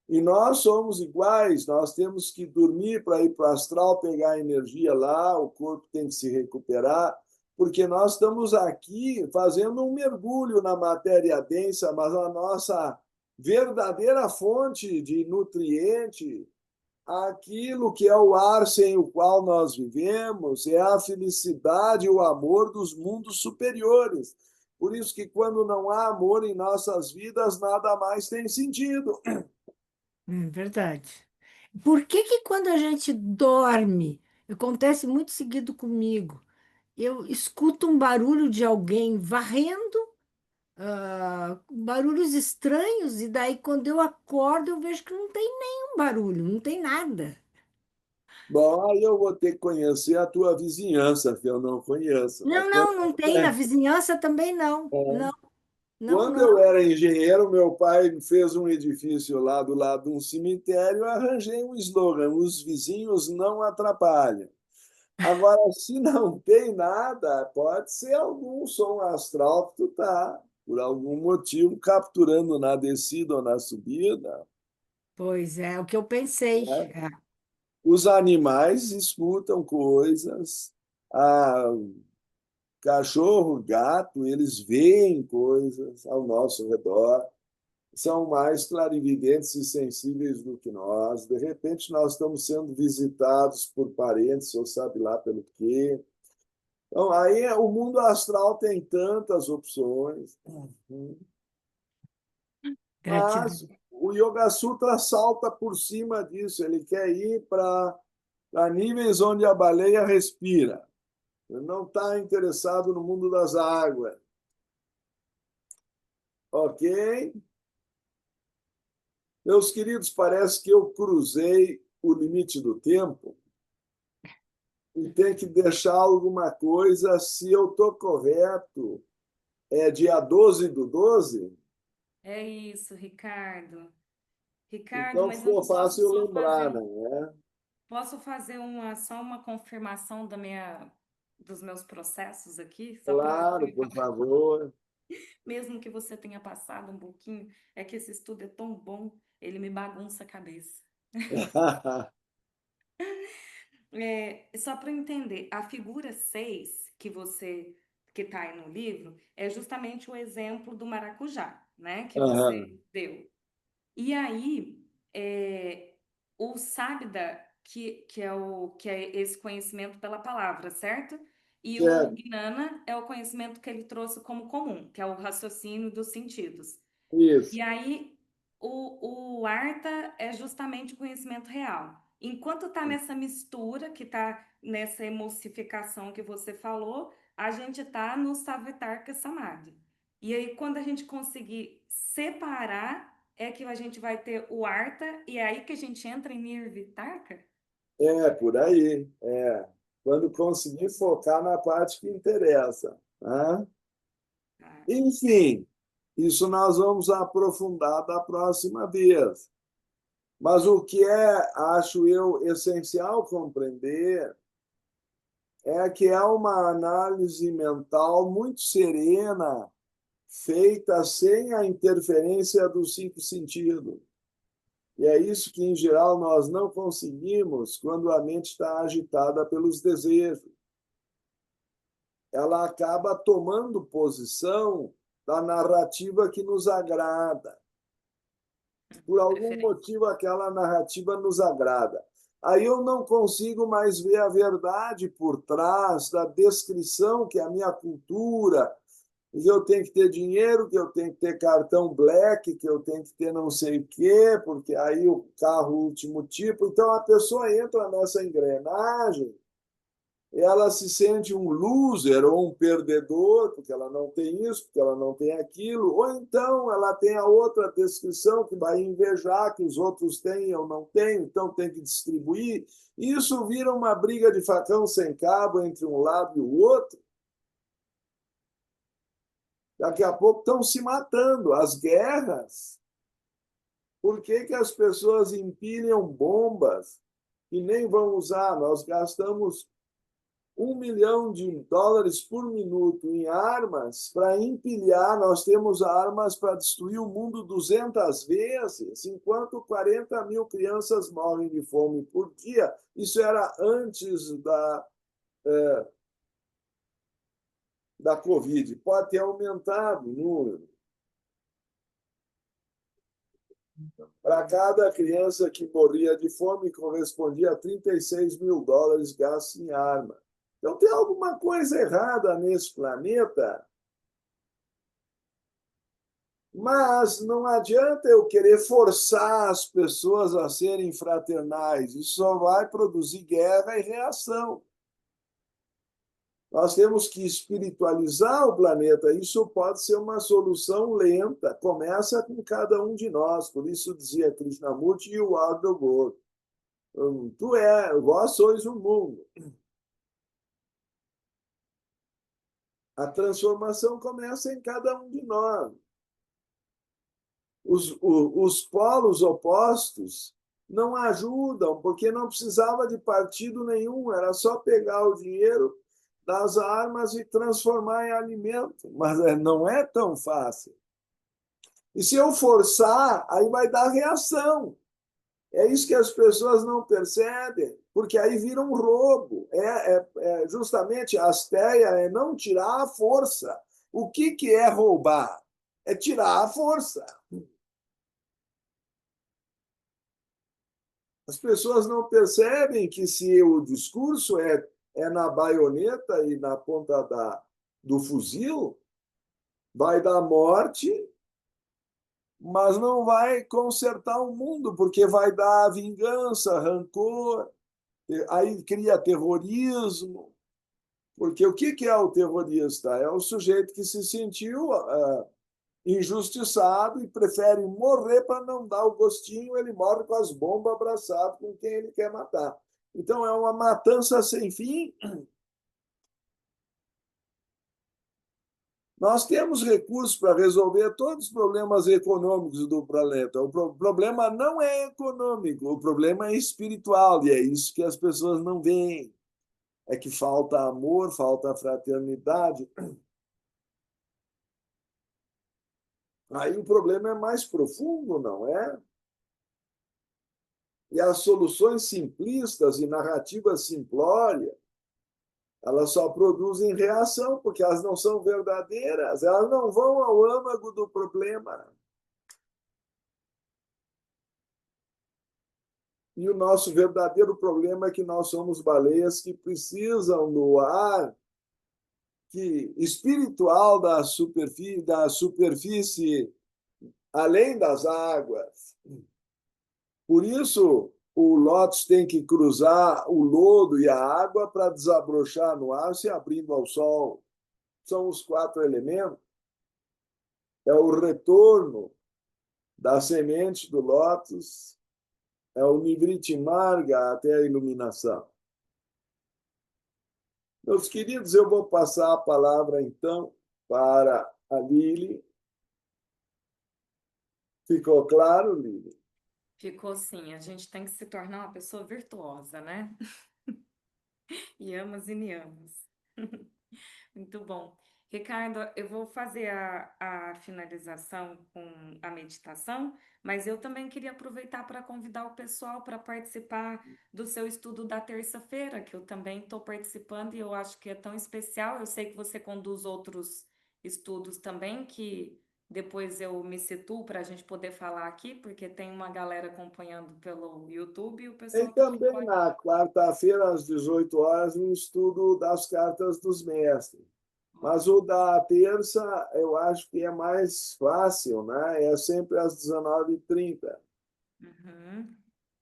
E nós somos iguais, nós temos que dormir para ir para o astral, pegar energia lá, o corpo tem que se recuperar, porque nós estamos aqui fazendo um mergulho na matéria densa, mas a nossa verdadeira fonte de nutriente, aquilo que é o ar sem o qual nós vivemos, é a felicidade e o amor dos mundos superiores. Por isso que quando não há amor em nossas vidas, nada mais tem sentido. Verdade. Por que que quando a gente dorme, acontece muito seguido comigo, eu escuto um barulho de alguém varrendo, barulhos estranhos, e daí quando eu acordo eu vejo que não tem nenhum barulho, não tem nada. Bom, aí eu vou ter que conhecer a tua vizinhança, que eu não conheço. Mas Não, não, não tem. Na vizinhança também não. Não, não, quando não. eu era engenheiro, meu pai fez um edifício lá do lado de um cemitério, eu arranjei um slogan: os vizinhos não atrapalham. Agora, se não tem nada, pode ser algum som astral que tu tá, por algum motivo, capturando na descida ou na subida, Pois é, o que eu pensei. né? Os animais escutam coisas, ah, cachorro, gato, eles veem coisas ao nosso redor, são mais clarividentes e sensíveis do que nós. De repente, nós estamos sendo visitados por parentes, ou sabe lá pelo quê. Então, aí o mundo astral tem tantas opções, mas Gratidão. o Yoga Sutra salta por cima disso. Ele quer ir para níveis onde a baleia respira. Ele não está interessado no mundo das águas. Ok? Meus queridos, parece que eu cruzei o limite do tempo e tem que deixar alguma coisa. Se eu estou correto, é dia 12/12. É isso, Ricardo. Ricardo, Então mas eu ficou não posso fácil só lembrar, fazer, não é? posso fazer só uma confirmação dos meus processos aqui, só para Claro, por favor. mesmo que você tenha passado um pouquinho, é que esse estudo é tão bom, ele me bagunça a cabeça. Só para eu entender, a figura 6 que está aí no livro é justamente o exemplo do maracujá, né, que Aham. você deu. E aí, o Sábida, que é esse conhecimento pela palavra, certo? E o Certo, Gnana é o conhecimento que ele trouxe como comum, que é o raciocínio dos sentidos. isso. E aí, o Arta é justamente o conhecimento real. Enquanto está nessa mistura, que está nessa emulsificação que você falou, a gente está no Savitarka Samadhi. E aí, quando a gente conseguir separar, é que a gente vai ter o Arta, e é aí que a gente entra em Nirvitarka? É, por aí. É. Quando conseguir focar na parte que interessa, né? Ah, Enfim, isso nós vamos aprofundar da próxima vez. Mas o que é, acho eu, essencial compreender é que é uma análise mental muito serena, feita sem a interferência dos cinco sentidos. E é isso que, em geral, nós não conseguimos quando a mente está agitada pelos desejos. Ela acaba tomando posição da narrativa que nos agrada. Por algum Preferência. motivo, aquela narrativa nos agrada. Aí eu não consigo mais ver a verdade por trás da descrição que a minha cultura, que eu tenho que ter dinheiro, que eu tenho que ter cartão black, que eu tenho que ter não sei o quê, porque aí o carro último tipo. Então a pessoa entra nessa engrenagem, ela se sente um loser ou um perdedor, porque ela não tem isso, porque ela não tem aquilo, ou então ela tem a outra descrição que vai invejar que os outros têm ou não têm, então tem que distribuir. Isso vira uma briga de facão sem cabo entre um lado e o outro. Daqui a pouco estão se matando. As guerras. Por que as pessoas empilham bombas e nem vão usar? Nós gastamos $1 milhão por minuto em armas para empilhar. Nós temos armas para destruir o mundo 200 vezes, enquanto 40 mil crianças morrem de fome por dia. Isso era antes da Covid. Pode ter aumentado o número. Para cada criança que morria de fome, correspondia a $36 mil gastos em arma. Então, tem alguma coisa errada nesse planeta, mas não adianta eu querer forçar as pessoas a serem fraternais. Isso só vai produzir guerra e reação. Nós temos que espiritualizar o planeta. Isso pode ser uma solução lenta. Começa com cada um de nós. Por isso dizia Krishnamurti e o Aldo Goro. Vós sois o mundo. A transformação começa em cada um de nós. Os polos opostos não ajudam, porque não precisava de partido nenhum, era só pegar o dinheiro das armas e transformar em alimento. Mas não é tão fácil. E se eu forçar, aí vai dar reação. É isso que as pessoas não percebem, porque aí vira um roubo. Justamente a asteia é não tirar a força. O que é roubar? É tirar a força. As pessoas não percebem que se o discurso é na baioneta e na ponta do fuzil, vai dar morte, mas não vai consertar o mundo, porque vai dar vingança, rancor, aí cria terrorismo. Porque o que é o terrorista? É o sujeito que se sentiu injustiçado e prefere morrer para não dar o gostinho, ele morre com as bombas abraçado com quem ele quer matar. Então é uma matança sem fim. Nós temos recursos para resolver todos os problemas econômicos do planeta. O problema não é econômico, o problema é espiritual, e é isso que as pessoas não veem. É que falta amor, falta fraternidade. Aí o problema é mais profundo, não é? E as soluções simplistas e narrativas simplórias, elas só produzem reação, porque elas não são verdadeiras, elas não vão ao âmago do problema. E o nosso verdadeiro problema é que nós somos baleias que precisam do ar espiritual da superfície além das águas. Por isso, o Lótus tem que cruzar o lodo e a água para desabrochar no ar, se abrindo ao sol. São os 4 elementos. É o retorno da semente do Lótus, é o Nivriti Marga até a iluminação. Meus queridos, eu vou passar a palavra, então, para a Lili. Ficou claro, Lili? Ficou sim, a gente tem que se tornar uma pessoa virtuosa, né? Yamas e niyamas. Muito bom. Ricardo, eu vou fazer a finalização com a meditação, mas eu também queria aproveitar para convidar o pessoal para participar do seu estudo da terça-feira, que eu também estou participando e eu acho que é tão especial. Eu sei que você conduz outros estudos também, que depois eu me situo para a gente poder falar aqui, porque tem uma galera acompanhando pelo YouTube e o Tem pessoal também também pode. na quarta-feira, às 18 horas, um estudo das cartas dos mestres. Mas o da terça, eu acho que é mais fácil, né? É sempre às 19h30. Uhum.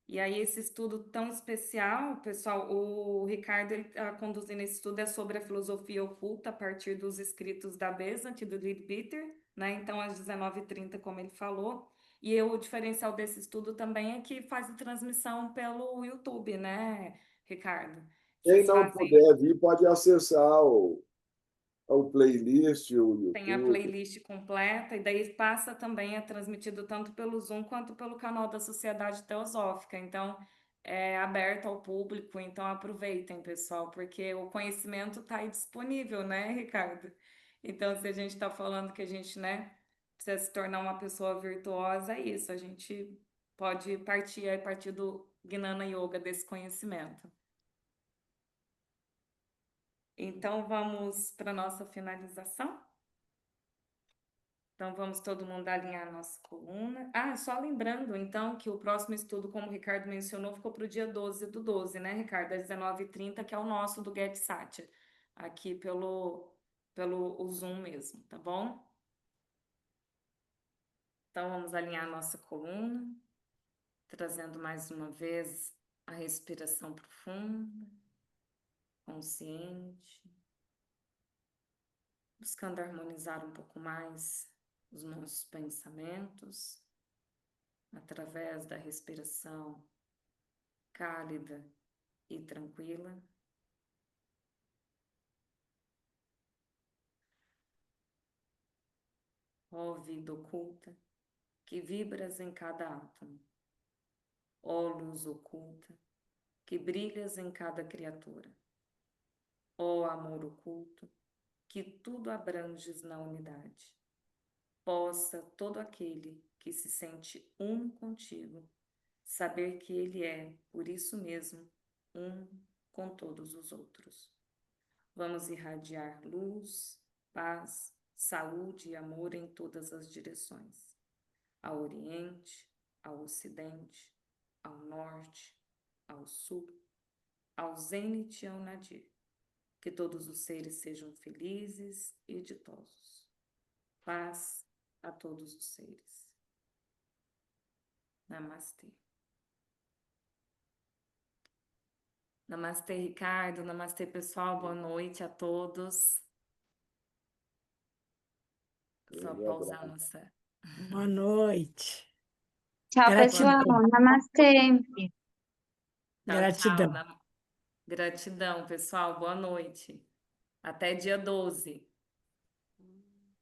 E aí, esse estudo tão especial, pessoal, o Ricardo ele está conduzindo esse estudo é sobre a filosofia oculta a partir dos escritos da Besant e do Leadbeater, né? Então, às 19h30, como ele falou. E o diferencial desse estudo também é que faz a transmissão pelo YouTube, né, Ricardo? Quem Vocês não fazem. puder vir pode acessar o playlist, o Tem a YouTube. playlist completa, e daí passa também, é transmitido tanto pelo Zoom quanto pelo canal da Sociedade Teosófica. Então, é aberto ao público, então aproveitem, pessoal, porque o conhecimento está aí disponível, né, Ricardo? Então, se a gente está falando que a gente, né, precisa se tornar uma pessoa virtuosa, é isso, a gente pode partir a partir do Gnana Yoga desse conhecimento. Então, vamos para a nossa finalização? Então, vamos todo mundo alinhar a nossa coluna. Ah, só lembrando, então, que o próximo estudo, como o Ricardo mencionou, ficou para o dia 12/12, né, Ricardo? Às 19h30, que é o nosso do Get Satya, aqui pelo o Zoom mesmo, tá bom? Então, vamos alinhar a nossa coluna, trazendo mais uma vez a respiração profunda, consciente, buscando harmonizar um pouco mais os nossos pensamentos através da respiração cálida e tranquila. Ó vida oculta, que vibras em cada átomo. Ó luz oculta, que brilhas em cada criatura. Ó amor oculto, que tudo abranges na unidade. Possa todo aquele que se sente um contigo saber que ele é, por isso mesmo, um com todos os outros. Vamos irradiar luz, paz, saúde e amor em todas as direções. Ao Oriente, ao Ocidente, ao Norte, ao Sul, ao Zênite e ao Nadir. Que todos os seres sejam felizes e ditosos. Paz a todos os seres. Namastê. Namastê, Ricardo. Namastê, pessoal. Boa noite a todos. Só Grande pausar a abraço. nossa. Boa noite. Tchau, pessoal. Gratidão. Namastê. Tchau, tchau. Gratidão. Gratidão, pessoal. Boa noite. Até dia 12.